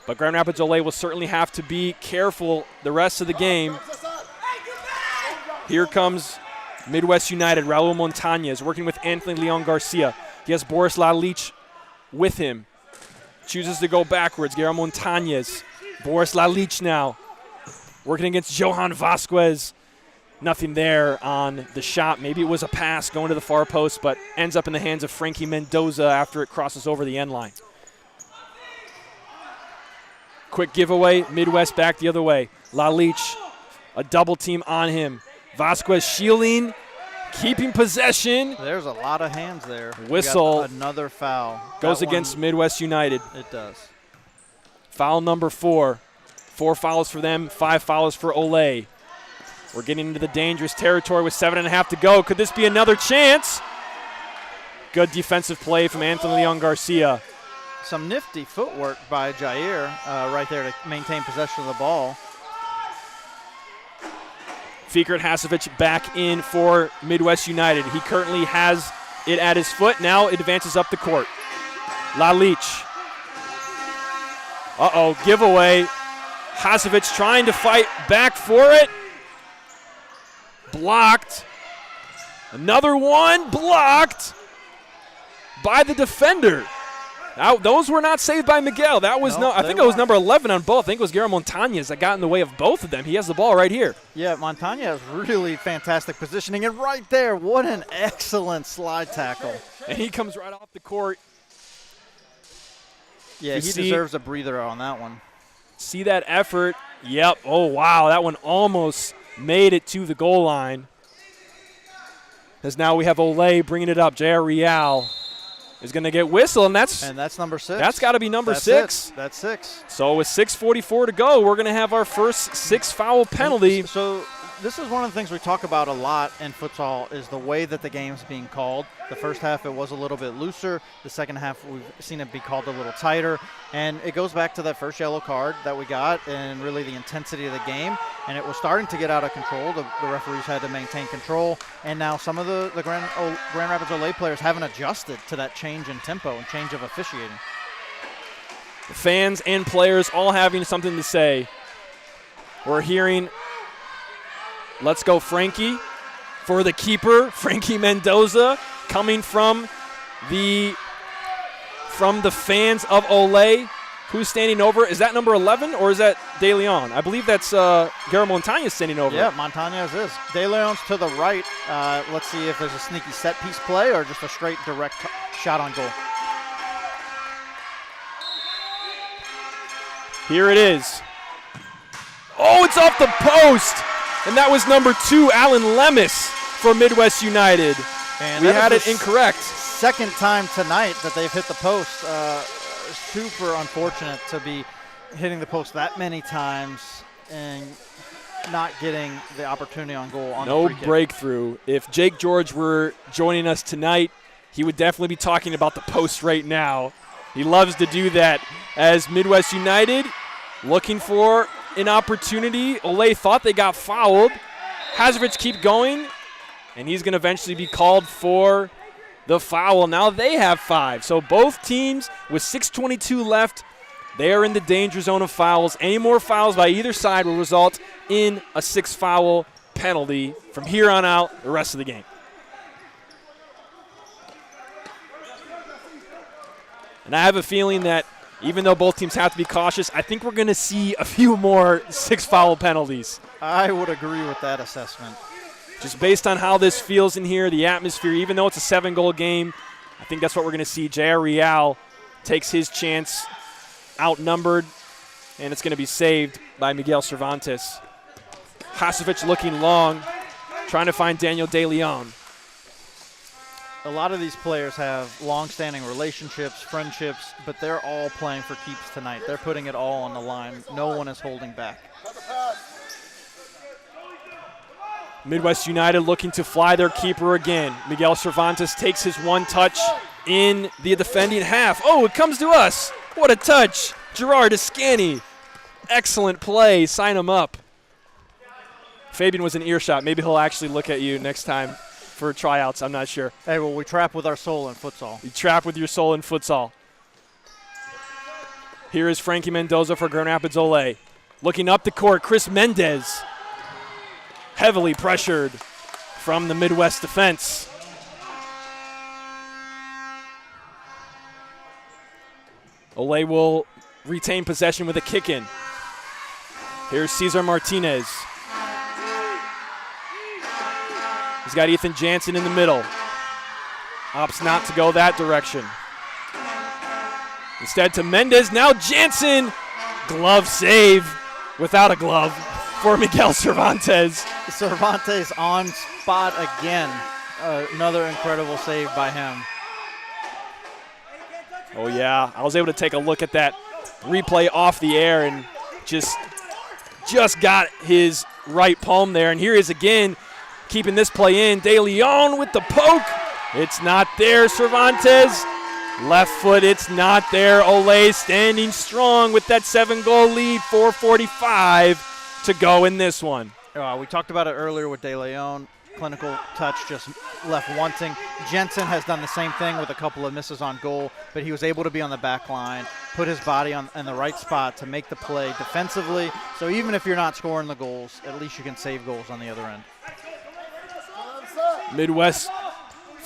But Grand Rapids Olay will certainly have to be careful the rest of the game. Here comes Midwest United. Raul Montañez working with Anthony Leon Garcia. He has Boris Lalich with him. Chooses to go backwards. Guillermo Montañez. Boris Lalich now. Working against Johan Vasquez. Nothing there on the shot. Maybe it was a pass going to the far post, but ends up in the hands of Frankie Mendoza after it crosses over the end line. Quick giveaway. Midwest back the other way. Lalich, a double team on him. Vasquez shielding, keeping possession. There's a lot of hands there. Whistle. Another foul. Goes against Midwest United. It does. Foul number 4. 4 fouls for them, 5 fouls for Olay. We're getting into the dangerous territory with 7.5 to go. Could this be another chance? Good defensive play from Anthony Leon Garcia. Some nifty footwork by Jair right there to maintain possession of the ball. Fiekert Hasevich back in for Midwest United. He currently has it at his foot. Now it advances up the court. Lalich. Uh-oh, giveaway. Hasevich trying to fight back for it. Blocked. Another one blocked by the defender. Those were not saved by Miguel. That was I think it was number 11 on both. I think it was Guillermo Montañez that got in the way of both of them. He has the ball right here. Yeah, Montañez has really fantastic positioning. And right there, what an excellent slide tackle. And he comes right off the court. Yeah, he deserves a breather on that one. See that effort. Yep. Oh, wow. That one almost made it to the goal line. As now we have Olay bringing it up. J.R. Real is going to get whistle, and that's number 6. That's got to be number 6. That's 6. So with 6:44 to go, we're going to have our first 6-foul penalty. So this is one of the things we talk about a lot in futsal is the way that the game's being called. The first half, it was a little bit looser. The second half, we've seen it be called a little tighter. And it goes back to that first yellow card that we got and really the intensity of the game. And it was starting to get out of control. The referees had to maintain control. And now some of the Grand Rapids Olay players haven't adjusted to that change in tempo and change of officiating. The fans and players all having something to say. We're hearing, let's go Frankie for the keeper, Frankie Mendoza, coming from the fans of Olay. Who's standing over? Is that number 11 or is that De Leon? I believe that's Guillermo Montañez standing over. Yeah, Montañez is. De Leon's to the right. Let's see if there's a sneaky set piece play or just a straight direct shot on goal. Here it is. Oh, it's off the post. And that was number 2, Alan Lemus for Midwest United. And we had it incorrect. Second time tonight that they've hit the post. Super unfortunate to be hitting the post that many times and not getting the opportunity on goal on the free kick. Breakthrough. If Jake George were joining us tonight, he would definitely be talking about the post right now. He loves to do that. As Midwest United looking for an opportunity. Olay thought they got fouled. Hazovic keep going, and he's going to eventually be called for the foul. Now they have 5. So both teams with 6:22 left, they are in the danger zone of fouls. Any more fouls by either side will result in a 6-foul penalty from here on out the rest of the game. And I have a feeling that even though both teams have to be cautious, I think we're going to see a few more 6-foul penalties. I would agree with that assessment. Just based on how this feels in here, the atmosphere, even though it's a 7-goal game, I think that's what we're going to see. J.R. Real takes his chance, outnumbered, and it's going to be saved by Miguel Cervantes. Hasovic looking long, trying to find Daniel De Leon. A lot of these players have long-standing relationships, friendships, but they're all playing for keeps tonight. They're putting it all on the line. No one is holding back. Midwest United looking to fly their keeper again. Miguel Cervantes takes his one touch in the defending half. Oh, it comes to us. What a touch. Gerard Escani. Excellent play. Sign him up. Fabian was in earshot. Maybe he'll actually look at you next time for tryouts. I'm not sure. Hey, well, we trap with our soul in futsal. You trap with your soul in futsal. Here is Frankie Mendoza for Grand Rapids Olay. Looking up the court, Chris Mendez. Heavily pressured from the Midwest defense. Olay will retain possession with a kick in. Here's Cesar Martinez. He's got Ethan Jansen in the middle. Opts not to go that direction. Instead to Mendez. Now Jansen. Glove save without a glove for Miguel Cervantes. Cervantes on spot again. Another incredible save by him. Oh, yeah. I was able to take a look at that replay off the air and just got his right palm there. And here he is again, keeping this play in. De Leon with the poke. It's not there, Cervantes. Left foot, it's not there. Olay standing strong with that 7-goal lead, 4:45 to go in this one. We talked about it earlier with De Leon. Clinical touch just left wanting. Jensen has done the same thing with a couple of misses on goal, but he was able to be on the back line, put his body in the right spot to make the play defensively. So even if you're not scoring the goals, at least you can save goals on the other end. Midwest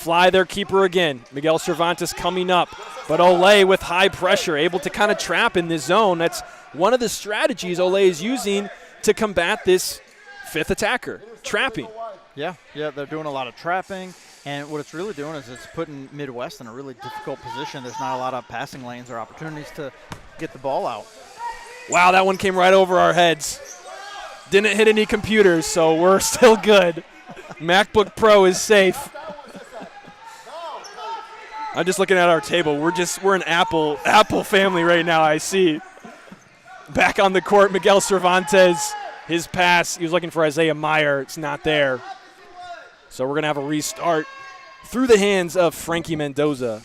fly their keeper again. Miguel Cervantes coming up, but Olay with high pressure, able to kind of trap in this zone. That's one of the strategies Olay is using to combat this fifth attacker, trapping. Yeah, they're doing a lot of trapping, and what it's really doing is it's putting Midwest in a really difficult position. There's not a lot of passing lanes or opportunities to get the ball out. Wow, that one came right over our heads. Didn't hit any computers, so we're still good. MacBook Pro is safe. I'm just looking at our table. We're an Apple family right now, I see. Back on the court, Miguel Cervantes. His pass, he was looking for Isaiah Meyer. It's not there. So we're going to have a restart through the hands of Frankie Mendoza.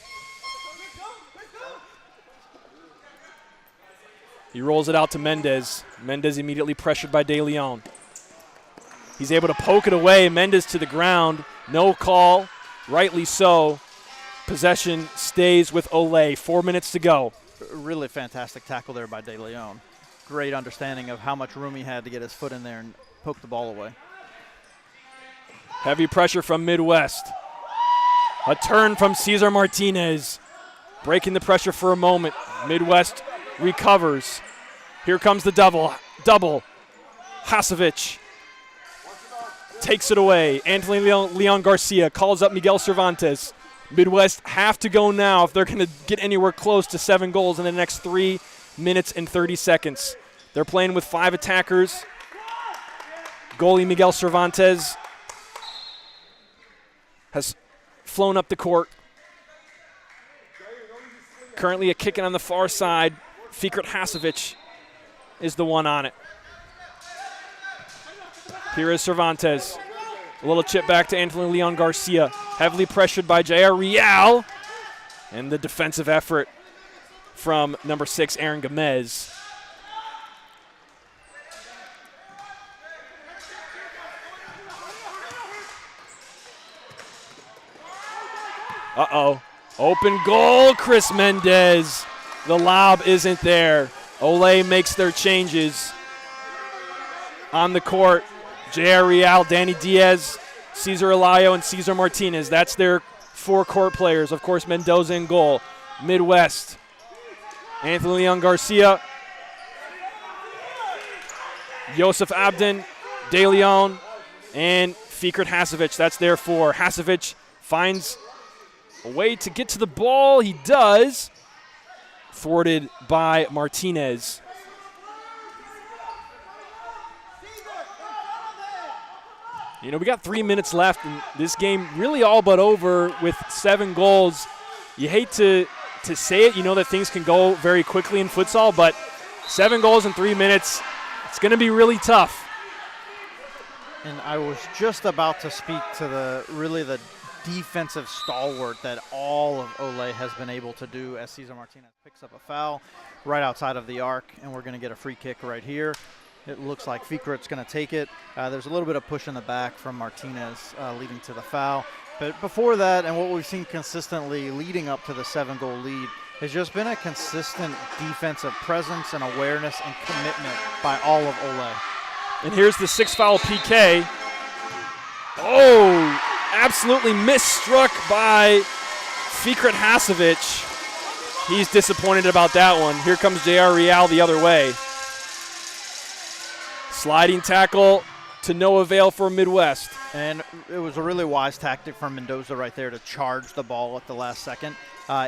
He rolls it out to Mendez. Mendez immediately pressured by De Leon. He's able to poke it away. Mendez to the ground. No call. Rightly so. Possession stays with Olay. 4 minutes to go. Really fantastic tackle there by De Leon. Great understanding of how much room he had to get his foot in there and poke the ball away. Heavy pressure from Midwest. A turn from Cesar Martinez. Breaking the pressure for a moment. Midwest recovers. Here comes the double. Hasevich takes it away. Anthony Leon Garcia calls up Miguel Cervantes. Midwest have to go now if they're going to get anywhere close to 7 goals in the next 3 minutes and 30 seconds. They're playing with 5 attackers. Goalie Miguel Cervantes has flown up the court. Currently a kicking on the far side. Fikret Hasevich is the one on it. Here is Cervantes. A little chip back to Anthony Leon Garcia. Heavily pressured by Jair Real. And the defensive effort from number 6, Aaron Gomez. Uh-oh. Open goal, Chris Mendez. The lob isn't there. Olay makes their changes on the court. Jair Real, Danny Diaz, Cesar Alayo, and Cesar Martinez. That's their 4 court players. Of course, Mendoza in goal. Midwest. Anthony Leon Garcia. Joseph Abden, De Leon, and Fikret Hasevich. That's their 4. Hasevich finds a way to get to the ball. He does. Thwarted by Martinez. You know, we got 3 minutes left, and this game really all but over with 7 goals. You hate to say it. You know that things can go very quickly in futsal, but 7 goals in 3 minutes, it's going to be really tough. And I was just about to speak to the defensive stalwart that all of Olay has been able to do as Cesar Martinez picks up a foul right outside of the arc, and we're going to get a free kick right here. It looks like Fikret's going to take it. There's a little bit of push in the back from Martinez leading to the foul. But before that, and what we've seen consistently leading up to the 7-goal lead, has just been a consistent defensive presence and awareness and commitment by all of Olay. And here's the 6-foul PK. Oh, absolutely misstruck by Fikret Hasevich. He's disappointed about that one. Here comes Jair Real the other way. Sliding tackle to no avail for Midwest. And it was a really wise tactic from Mendoza right there to charge the ball at the last second.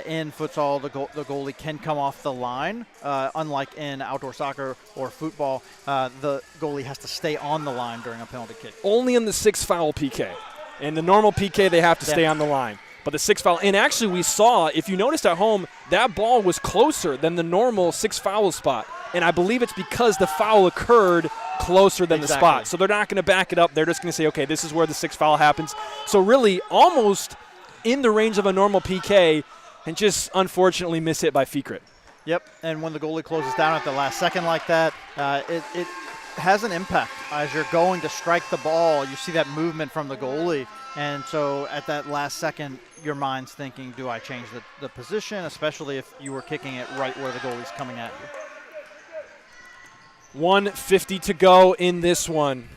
In futsal, the goalie can come off the line. Unlike in outdoor soccer or football, the goalie has to stay on the line during a penalty kick. Only in the 6-foul PK. In the normal PK, they have to stay on the line. But the 6-foul, and actually we saw, if you noticed at home, that ball was closer than the normal 6-foul spot. And I believe it's because the foul occurred closer than the spot. So they're not going to back it up. They're just going to say, okay, this is where the 6th foul happens. So really almost in the range of a normal PK, and just unfortunately miss hit by Fikret. Yep, and when the goalie closes down at the last second like that, it has an impact. As you're going to strike the ball, you see that movement from the goalie. And so at that last second, your mind's thinking, do I change the position, especially if you were kicking it right where the goalie's coming at you. 1:50 to go in this one.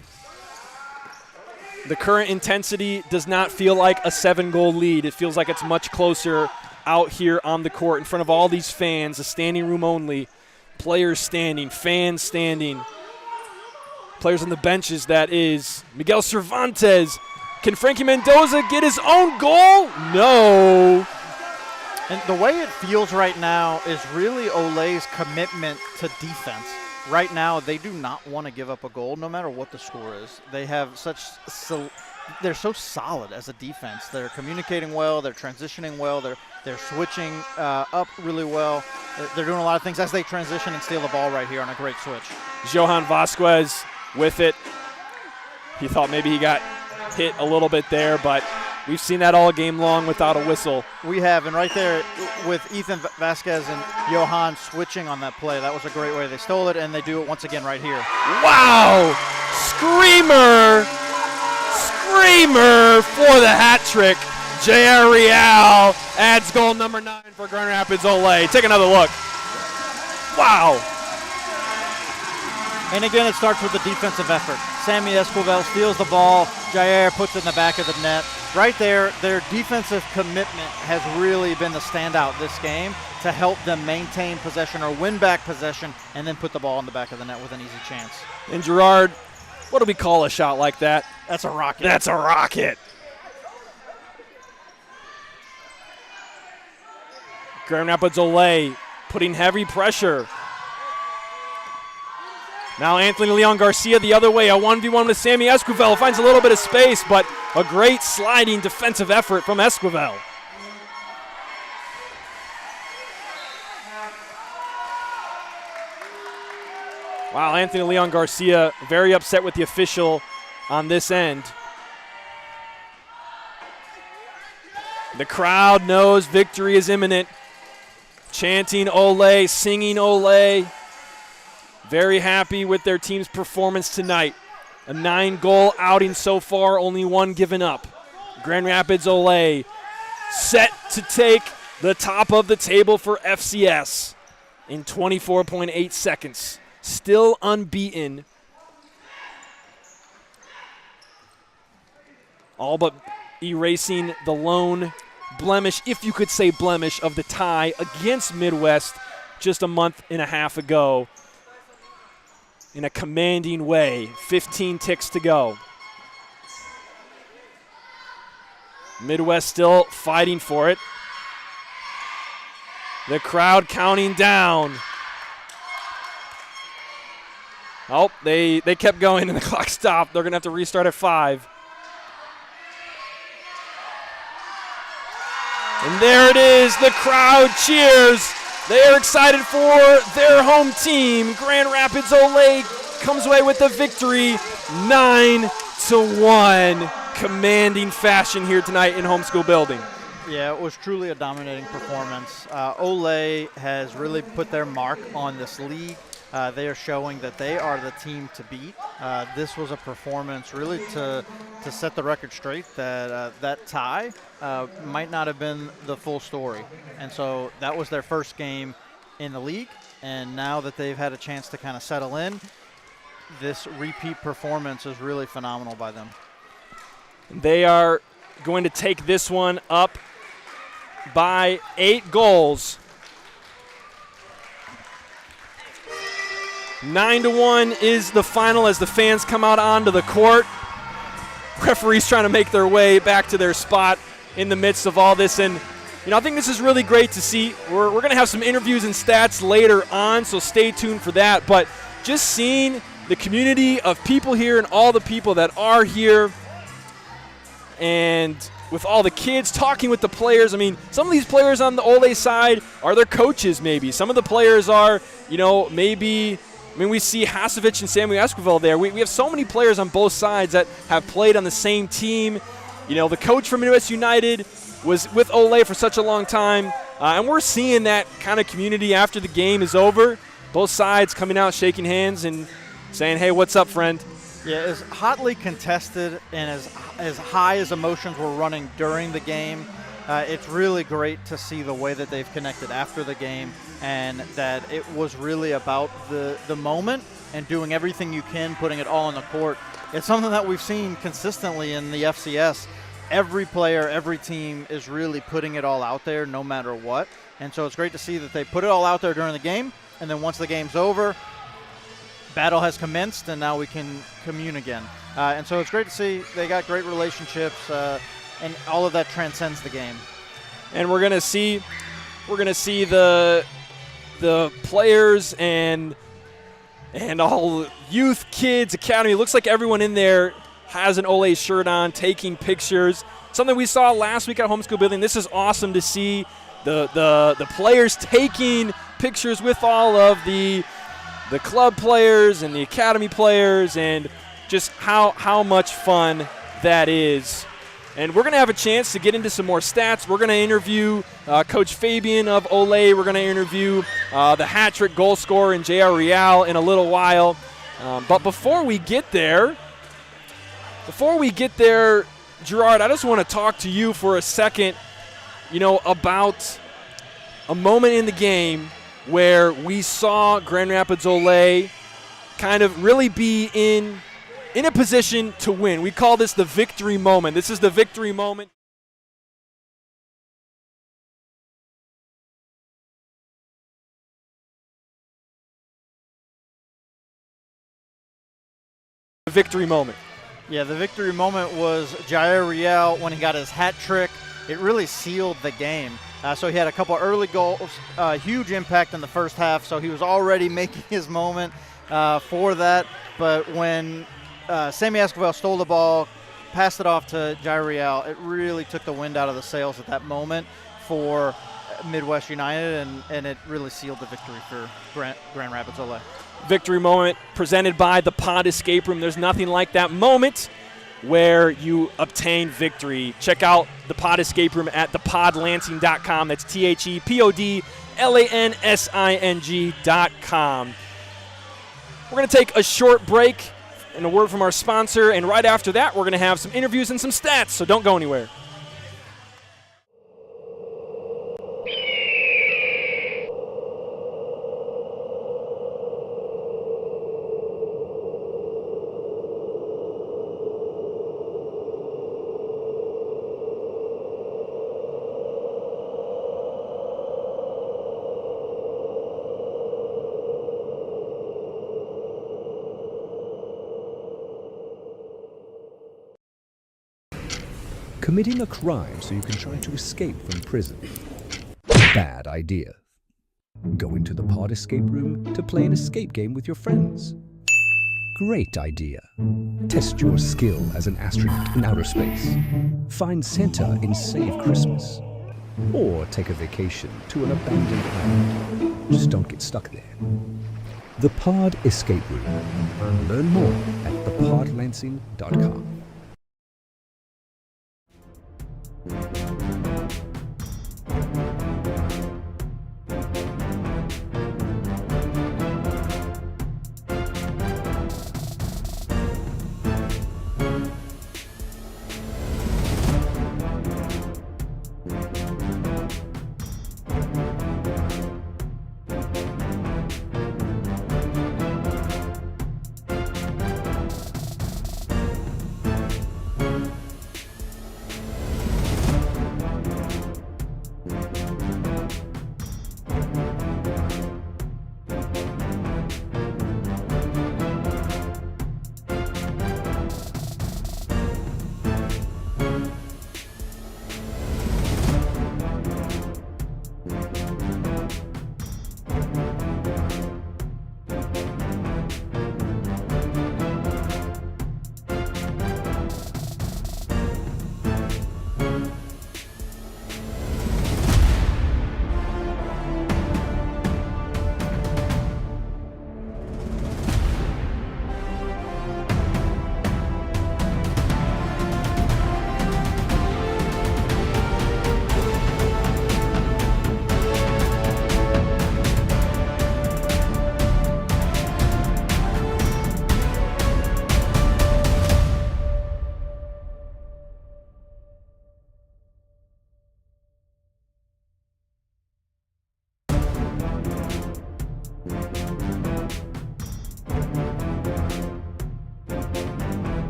The current intensity does not feel like a 7-goal lead. It feels like it's much closer out here on the court in front of all these fans, a standing room only, players standing, fans standing, players on the benches, that is. Miguel Cervantes. Can Frankie Mendoza get his own goal? No. And the way it feels right now is really Olay's commitment to defense. Right now, they do not want to give up a goal no matter what the score is. They have they're so solid as a defense. They're communicating well. They're transitioning well. They're switching up really well. They're doing a lot of things as they transition and steal the ball right here on a great switch. Johan Vasquez with it. He thought maybe he got hit a little bit there, but we've seen that all game long without a whistle. We have, and right there with Ethan Vasquez and Johan switching on that play, that was a great way. They stole it, and they do it once again right here. Wow! Screamer for the hat trick. J.R. Real adds goal number 9 for Grand Rapids Olay. Take another look. Wow. And again, it starts with the defensive effort. Sammy Esquivel steals the ball. Jair puts it in the back of the net. Right there, their defensive commitment has really been the standout this game to help them maintain possession or win back possession and then put the ball in the back of the net with an easy chance. And Gerard, what do we call a shot like that? That's a rocket. That's a rocket. Grand Rapids Olay putting heavy pressure. Now Anthony Leon Garcia the other way, a 1v1 with Sammy Esquivel. Finds a little bit of space, but a great sliding defensive effort from Esquivel. Wow, Anthony Leon Garcia very upset with the official on this end. The crowd knows victory is imminent. Chanting Olay, singing Olay. Very happy with their team's performance tonight. A 9-goal outing so far, only 1 given up. Grand Rapids Olay set to take the top of the table for FCS in 24.8 seconds. Still unbeaten. All but erasing the lone blemish, if you could say blemish, of the tie against Midwest just a month and a half ago. In a commanding way. 15 ticks to go. Midwest still fighting for it. The crowd counting down. Oh, they kept going and the clock stopped. They're going to have to restart at 5. And there it is. The crowd cheers. They are excited for their home team. Grand Rapids Olay comes away with the victory, 9-1. Commanding fashion here tonight in Homeschool Building. Yeah, it was truly a dominating performance. Olay has really put their mark on this league. They are showing that they are the team to beat. This was a performance really to set the record straight that that tie might not have been the full story. And so that was their first game in the league. And now that they've had a chance to kind of settle in, this repeat performance is really phenomenal by them. They are going to take this one up by 8 goals. 9-1 is the final as the fans come out onto the court. Referees trying to make their way back to their spot in the midst of all this. And, I think this is really great to see. We're going to have some interviews and stats later on, so stay tuned for that. But just seeing the community of people here and all the people that are here and with all the kids talking with the players. I mean, some of these players on the Olay side are their coaches maybe. Some of the players are, maybe – we see Hasevich and Samuel Esquivel there. We have so many players on both sides that have played on the same team. The coach from Midwest United was with Olay for such a long time. And we're seeing that kind of community after the game is over. Both sides coming out, shaking hands, and saying, hey, what's up, friend? Yeah, as hotly contested and as high as emotions were running during the game, it's really great to see the way that they've connected after the game and that it was really about the moment and doing everything you can, putting it all on the court it's something that we've seen consistently in the FCS. Every player, every team is really putting it all out there no matter what. And so it's great to see that they put it all out there during the game, and then once the game's over, battle has commenced, and now we can commune again. And so it's great to see they got great relationships, and all of that transcends the game. And we're gonna see the players and all youth, kids, academy. It looks like everyone in there has an Ole shirt on, taking pictures. Something we saw last week at Homeschool Building. This is awesome to see the players taking pictures with all of the club players and the academy players, and just how much fun that is. And we're going to have a chance to get into some more stats. We're going to interview Coach Fabian of Ole. We're going to interview the hat-trick goal scorer in J.R. Real in a little while. But before we get there, Gerard, I just want to talk to you for a second, about a moment in the game where we saw Grand Rapids Ole kind of really be in a position to win. We call this the victory moment. This is the victory moment. The victory moment. Yeah, the victory moment was Jair Real when he got his hat trick. It really sealed the game. So he had a couple early goals, huge impact in the first half, so he was already making his moment for that. But when Sammy Esquivel stole the ball, passed it off to Jair Real, it really took the wind out of the sails at that moment for Midwest United, and it really sealed the victory for Grand Rapids Ole. Victory moment presented by the Pod Escape Room. There's nothing like that moment where you obtain victory. Check out the Pod Escape Room at thepodlansing.com. That's THEPODLANSING.com. We're going to take a short break and a word from our sponsor, and right after that, we're going to have some interviews and some stats, so don't go anywhere. Committing a crime so you can try to escape from prison. Bad idea. Going to the Pod Escape Room to play an escape game with your friends. Great idea. Test your skill as an astronaut in outer space. Find Santa in Save Christmas. Or take a vacation to an abandoned island. Just don't get stuck there. The Pod Escape Room. Learn more at thepodlansing.com.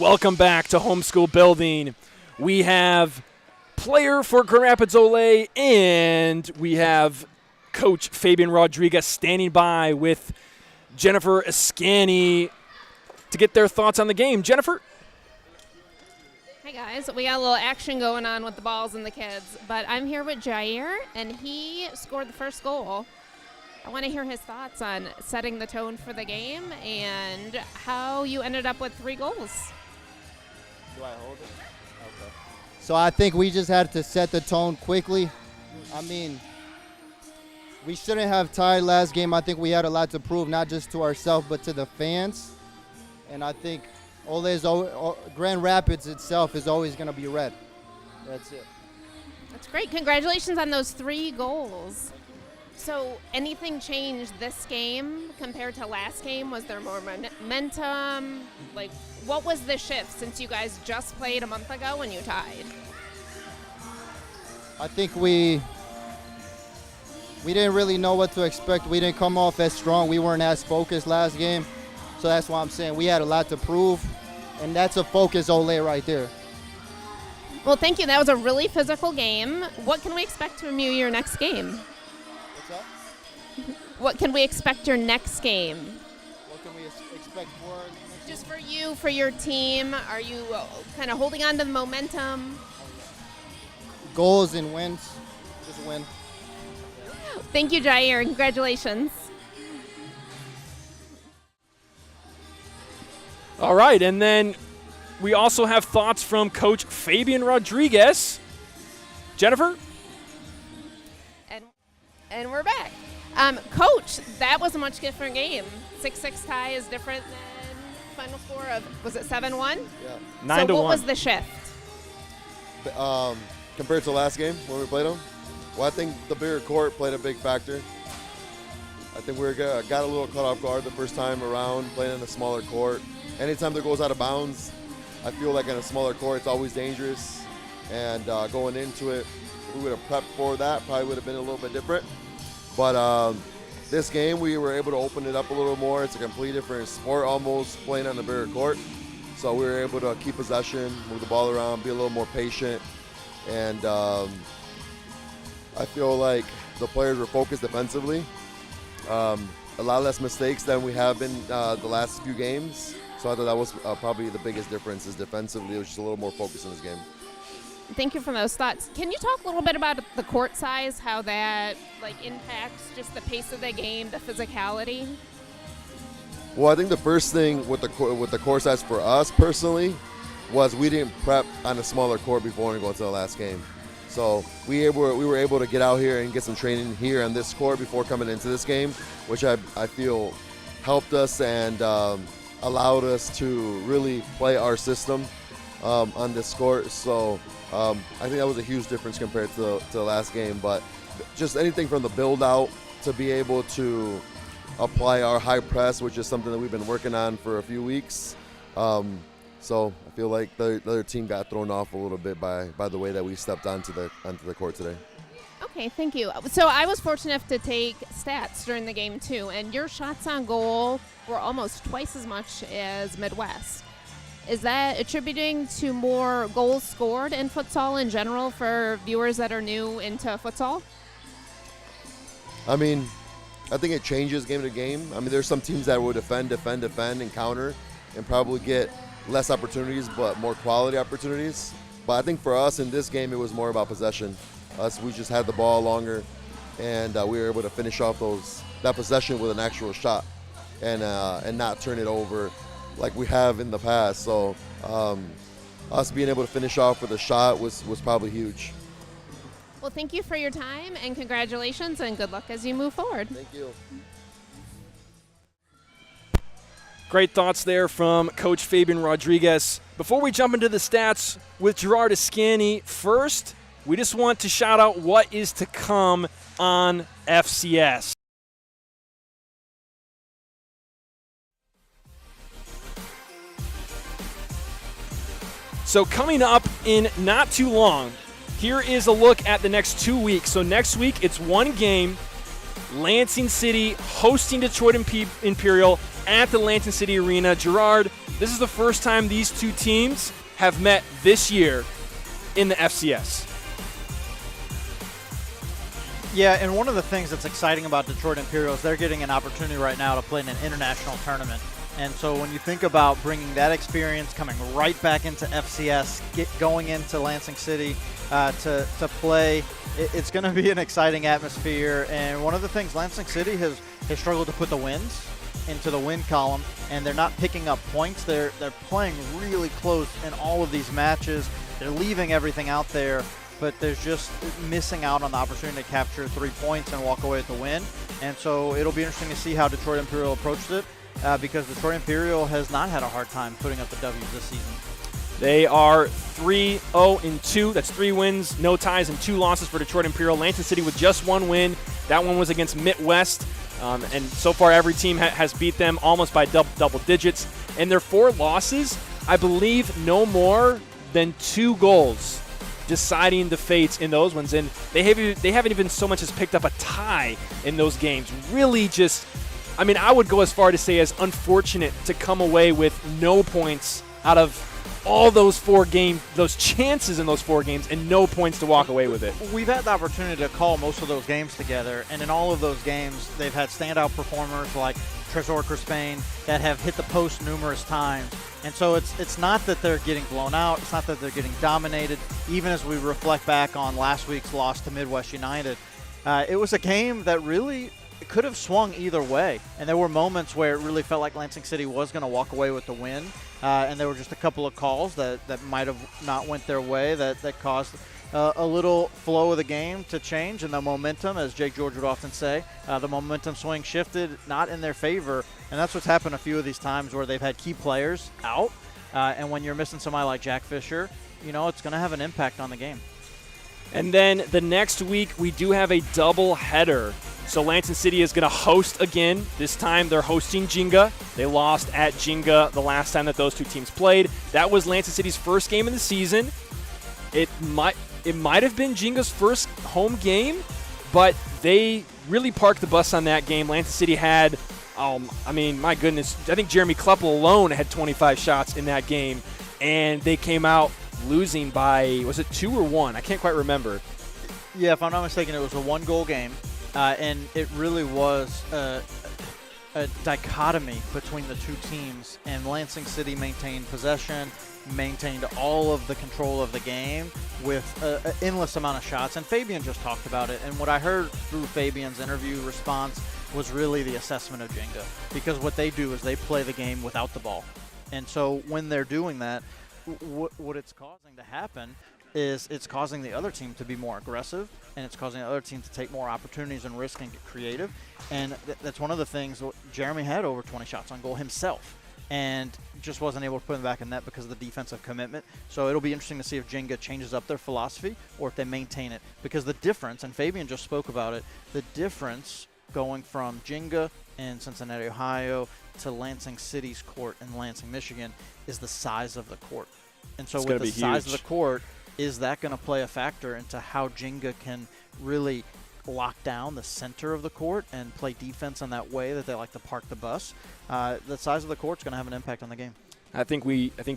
Welcome back to Homeschool Building. We have player for Grand Rapids Ole, and we have Coach Fabian Rodriguez standing by with Jennifer Ascani to get their thoughts on the game. Jennifer? Hi, guys. We got a little action going on with the balls and the kids, but I'm here with Jair, and he scored the first goal. I want to hear his thoughts on setting the tone for the game and how you ended up with 3 goals. Do I hold it? Okay. So I think we just had to set the tone quickly. I mean, we shouldn't have tied last game. I think we had a lot to prove, not just to ourselves, but to the fans. And I think Grand Rapids itself is always going to be red. That's it. That's great. Congratulations on those 3 goals. So anything changed this game compared to last game? Was there more momentum? Like, what was the shift since you guys just played a month ago when you tied? I think we didn't really know what to expect. We didn't come off as strong. We weren't as focused last game. So that's why I'm saying we had a lot to prove. And that's a focus Ole right there. Well, thank you. That was a really physical game. What can we expect from you your next game? What's up? What can we expect your next game? What can we expect for our next Just for you, for your team, are you kind of holding on to the momentum? goals and wins? Just win. Thank you, Jair. Congratulations. All right, and then we also have thoughts from Coach Fabian Rodriguez. Jennifer? And we're back. Coach, that was a much different game. 6-6 tie is different than final score of, was it 7-1? Yeah. 9-1. So what was the shift? Compared to last game when we played them, well, I think the bigger court played a big factor. I think we got a little caught off guard the first time around playing in a smaller court. Anytime there goes out of bounds, I feel like in a smaller court it's always dangerous. And going into it, if we would have prepped for that, probably would have been a little bit different. But this game, we were able to open it up a little more. It's a completely different sport almost, playing on a bigger court. So we were able to keep possession, move the ball around, be a little more patient. And I feel like the players were focused defensively. A lot less mistakes than we have been the last few games. So I thought that was probably the biggest difference is defensively. It was just a little more focused in this game. Thank you for those thoughts. Can you talk a little bit about the court size, how that impacts just the pace of the game, the physicality? Well, I think the first thing with the court size for us personally was we didn't prep on a smaller court before we go into the last game. So we were able to get out here and get some training here on this court before coming into this game, which I feel helped us and allowed us to really play our system on this court. So I think that was a huge difference compared to the last game. But just anything from the build out to be able to apply our high press, which is something that we've been working on for a few weeks. So I feel like the other team got thrown off a little bit by the way that we stepped onto the court today. Okay, thank you. So I was fortunate enough to take stats during the game too, and your shots on goal were almost twice as much as Midwest. Is that attributing to more goals scored in futsal in general for viewers that are new into futsal? I mean, I think it changes game to game. I mean, there's some teams that will defend, and counter and probably get less opportunities but more quality opportunities. But I think for us in this game, it was more about possession. We just had the ball longer, and we were able to finish off that possession with an actual shot and not turn it over like we have in the past. So us being able to finish off with a shot was probably huge. Well, thank you for your time, and congratulations, and good luck as you move forward. Thank you. Great thoughts there from Coach Fabian Rodriguez. Before we jump into the stats with Gerard Ascani, first, we just want to shout out what is to come on FCS. So coming up in not too long, here is a look at the next 2 weeks. So next week, it's one game, Lansing City hosting Detroit Imperial at the Lansing City Arena. Gerard, This is the first time these two teams have met this year in the FCS. Yeah, and one of the things that's exciting about Detroit Imperial is they're getting an opportunity right now to play in an international tournament. And so when you think about bringing that experience, coming right back into FCS, going into Lansing City to play, it's going to be an exciting atmosphere. And one of the things Lansing City has struggled to put the wins into the win column, and they're not picking up points. They're playing really close in all of these matches. They're leaving everything out there, but they're just missing out on the opportunity to capture 3 points and walk away with the win. And so it'll be interesting to see how Detroit Imperial approached it, because Detroit Imperial has not had a hard time putting up the W's this season. They are 3-0-2. That's 3 wins, no ties, and 2 losses for Detroit Imperial. Lansing City with just 1 win. That one was against Midwest. And so far, every team has beat them almost by double digits. And their 4 losses, I believe, no more than 2 goals deciding the fates in those ones. And they haven't even so much as picked up a tie in those games. Really just, I mean, I would go as far to say as unfortunate to come away with no points out of all those 4 games, those chances in those 4 games, and no points to walk away with it. We've had the opportunity to call most of those games together, and in all of those games, they've had standout performers like Trezor Crispain that have hit the post numerous times. And so it's not that they're getting blown out. It's not that they're getting dominated. Even as we reflect back on last week's loss to Midwest United, it was a game that really could have swung either way. And there were moments where it really felt like Lansing City was going to walk away with the win. And there were just a couple of calls that might have not went their way that caused a little flow of the game to change, and the momentum, as Jake George would often say, the momentum swing shifted not in their favor. And that's what's happened a few of these times where they've had key players out. And when you're missing somebody like Jack Fisher, you know, it's going to have an impact on the game. And then the next week, we do have a double header. So Lansing City is going to host again. This time they're hosting Jinga. They lost at Jinga the last time that those two teams played. That was Lansing City's first game of the season. It might have been Jinga's first home game, but they really parked the bus on that game. Lansing City had, my goodness, I think Jeremy Kleppel alone had 25 shots in that game, and they came out losing by, was it 2 or 1? I can't quite remember. Yeah, if I'm not mistaken, it was a 1-goal game. And it really was a dichotomy between the two teams, and Lansing City maintained possession, maintained all of the control of the game with an endless amount of shots. And Fabian just talked about it, and what I heard through Fabian's interview response was really the assessment of Jenga, because what they do is they play the game without the ball. And so when they're doing that, what it's causing to happen is it's causing the other team to be more aggressive, and it's causing the other team to take more opportunities and risk and get creative. And that's one of the things. Jeremy had over 20 shots on goal himself, and just wasn't able to put them back in net because of the defensive commitment. So it'll be interesting to see if Jenga changes up their philosophy or if they maintain it. Because the difference, and Fabian just spoke about it, the difference going from Jenga in Cincinnati, Ohio, to Lansing City's court in Lansing, Michigan, is the size of the court. And so with the size of the court, is that going to play a factor into how Jenga can really lock down the center of the court and play defense in that way that they like to park the bus? The size of the court is going to have an impact on the game. I think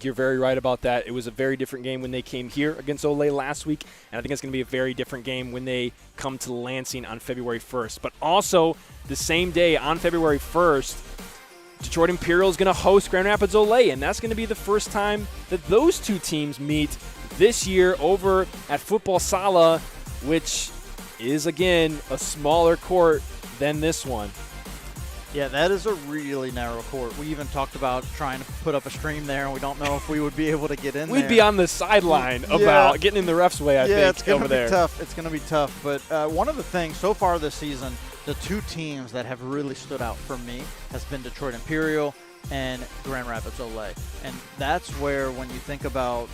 you're very right about that. It was a very different game when they came here against Ole last week, and I think it's going to be a very different game when they come to Lansing on February 1st. But also, the same day on February 1st, Detroit Imperial is going to host Grand Rapids Ole, and that's going to be the first time that those two teams meet this year over at Futsal Sala, which is, again, a smaller court than this one. Yeah, that is a really narrow court. We even talked about trying to put up a stream there, and we don't know if we would be able to get in there. We'd be on the sideline about getting in the ref's way, I think, it's gonna over be there. Tough. It's going to be tough. But one of the things so far this season, the two teams that have really stood out for me has been Detroit Imperial and Grand Rapids Ole. And that's where, when you think about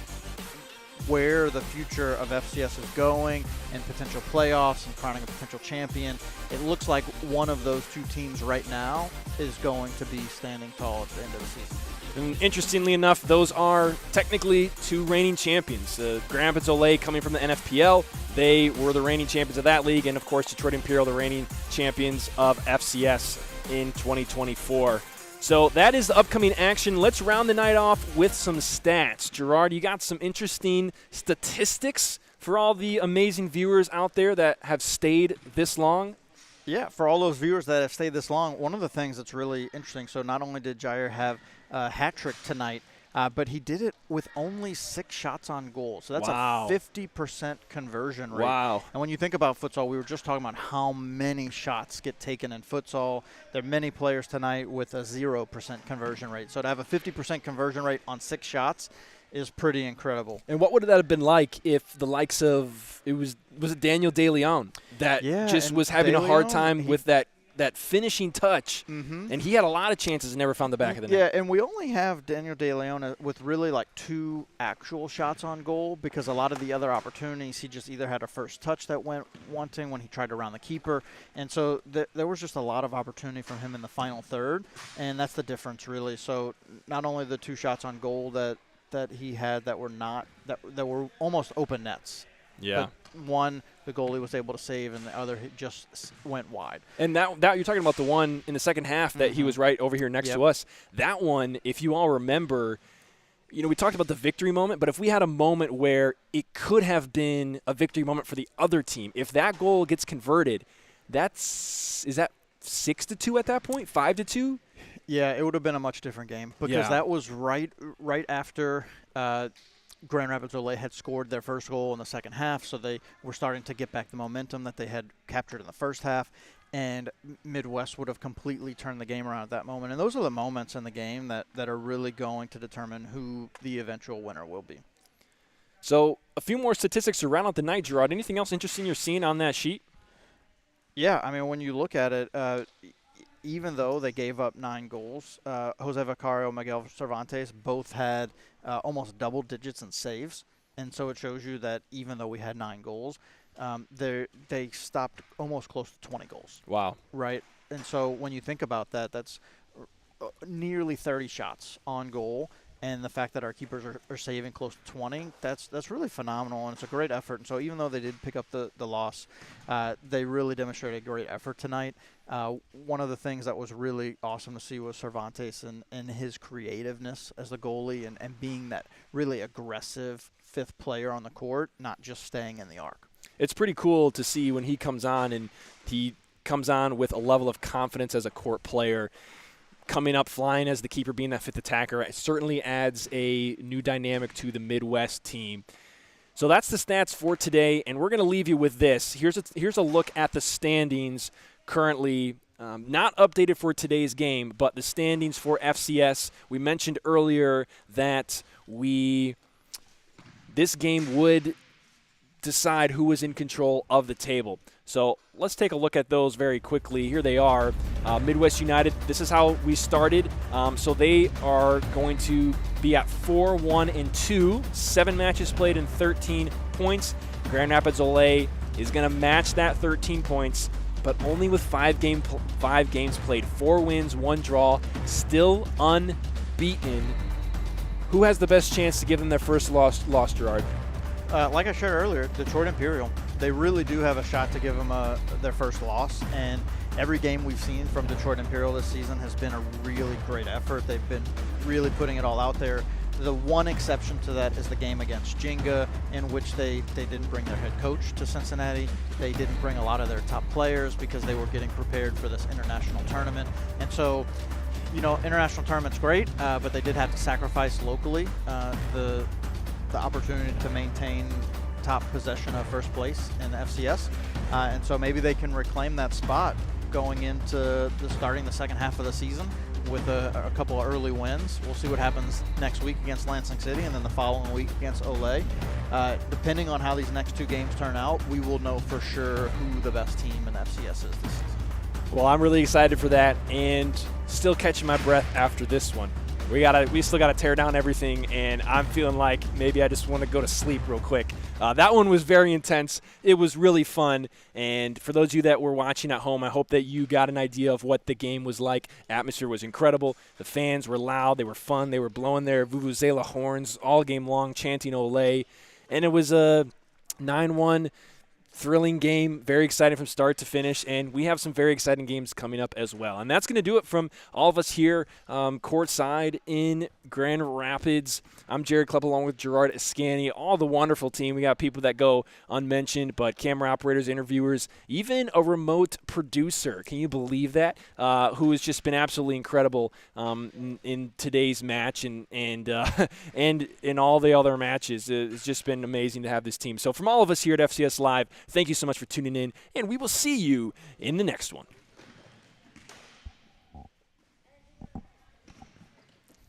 where the future of FCS is going and potential playoffs and crowning a potential champion, it looks like one of those two teams right now is going to be standing tall at the end of the season. And interestingly enough, those are technically two reigning champions. Grand Rapids Ole coming from the NFPL, they were the reigning champions of that league, and of course Detroit Imperial, the reigning champions of FCS in 2024. So that is the upcoming action. Let's round the night off with some stats. Gerard, you got some interesting statistics for all the amazing viewers out there that have stayed this long? Yeah, for all those viewers that have stayed this long, one of the things that's really interesting, so not only did Jair have a hat trick tonight, but he did it with only 6 shots on goal. So that's Wow. a 50% conversion rate. Wow. And when you think about futsal, we were just talking about how many shots get taken in futsal. There are many players tonight with a 0% conversion rate. So to have a 50% conversion rate on 6 shots is pretty incredible. And what would that have been like if the likes of was it Daniel De Leon that just was having a hard time with that finishing touch, and he had a lot of chances and never found the back of the net. Yeah, and we only have Daniel De Leon with really like 2 actual shots on goal, because a lot of the other opportunities he just either had a first touch that went wanting when he tried to round the keeper, and so there was just a lot of opportunity from him in the final third, and that's the difference really. So not only the 2 shots on goal that he had that were not that were almost open nets. Yeah. But one, the goalie was able to save, and the other just went wide. And that you're talking about the one in the second half that he was right over here next to us. That one, if you all remember, we talked about the victory moment, but if we had a moment where it could have been a victory moment for the other team, if that goal gets converted, is that 6-2 at that point, 5-2? Yeah, it would have been a much different game, because that was right after Grand Rapids Olay had scored their first goal in the second half, so they were starting to get back the momentum that they had captured in the first half, and Midwest would have completely turned the game around at that moment. And those are the moments in the game that are really going to determine who the eventual winner will be. So a few more statistics to round out the night, Gerard. Anything else interesting you're seeing on that sheet? Yeah, I mean, when you look at it, even though they gave up 9 goals, Jose Vicario, Miguel Cervantes both had almost double digits in saves. And so it shows you that even though we had 9 goals, they stopped almost close to 20 goals. Wow. Right? And so when you think about that, that's nearly 30 shots on goal. And the fact that our keepers are saving close to 20, that's really phenomenal, and it's a great effort. And so even though they did pick up the loss, they really demonstrated a great effort tonight. One of the things that was really awesome to see was Cervantes and his creativeness as the goalie and being that really aggressive 5th player on the court, not just staying in the arc. It's pretty cool to see when he comes on, and he comes on with a level of confidence as a court player. Coming up flying as the keeper, being that 5th attacker, it certainly adds a new dynamic to the Midwest team. So that's the stats for today, and we're going to leave you with this. Here's a look at the standings currently, not updated for today's game, but the standings for FCS. We mentioned earlier that this game would decide who was in control of the table. So let's take a look at those very quickly. Here they are. Midwest United, this is how we started. So they are going to be at 4-1-2, 7 matches played and 13 points. Grand Rapids Olay is going to match that 13 points, but only with 5 games played. 4 wins, 1 draw, still unbeaten. Who has the best chance to give them their first loss, Gerard? Like I shared earlier, Detroit Imperial, they really do have a shot to give them their first loss. And every game we've seen from Detroit Imperial this season has been a really great effort. They've been really putting it all out there. The one exception to that is the game against Jenga, in which they didn't bring their head coach to Cincinnati. They didn't bring a lot of their top players because they were getting prepared for this international tournament. And so, international tournament's great, but they did have to sacrifice locally the opportunity to maintain top possession of first place in the FCS. And so maybe they can reclaim that spot going into starting the second half of the season with a couple of early wins. We'll see what happens next week against Lansing City and then the following week against Olay. Depending on how these next 2 games turn out, we will know for sure who the best team in FCS is this season. Well, I'm really excited for that and still catching my breath after this one. We still gotta tear down everything, and I'm feeling like maybe I just want to go to sleep real quick. That one was very intense. It was really fun, and for those of you that were watching at home, I hope that you got an idea of what the game was like. Atmosphere was incredible. The fans were loud. They were fun. They were blowing their vuvuzela horns all game long, chanting Olay, and it was a 9-1 thrilling game, very exciting from start to finish, and we have some very exciting games coming up as well. And that's going to do it from all of us here courtside in Grand Rapids. I'm Jared Klepp along with Gerard Escani, all the wonderful team. We got people that go unmentioned, but camera operators, interviewers, even a remote producer. Can you believe that? Who has just been absolutely incredible in today's match and in all the other matches. It's just been amazing to have this team. So from all of us here at FCS Live, thank you so much for tuning in, and we will see you in the next one.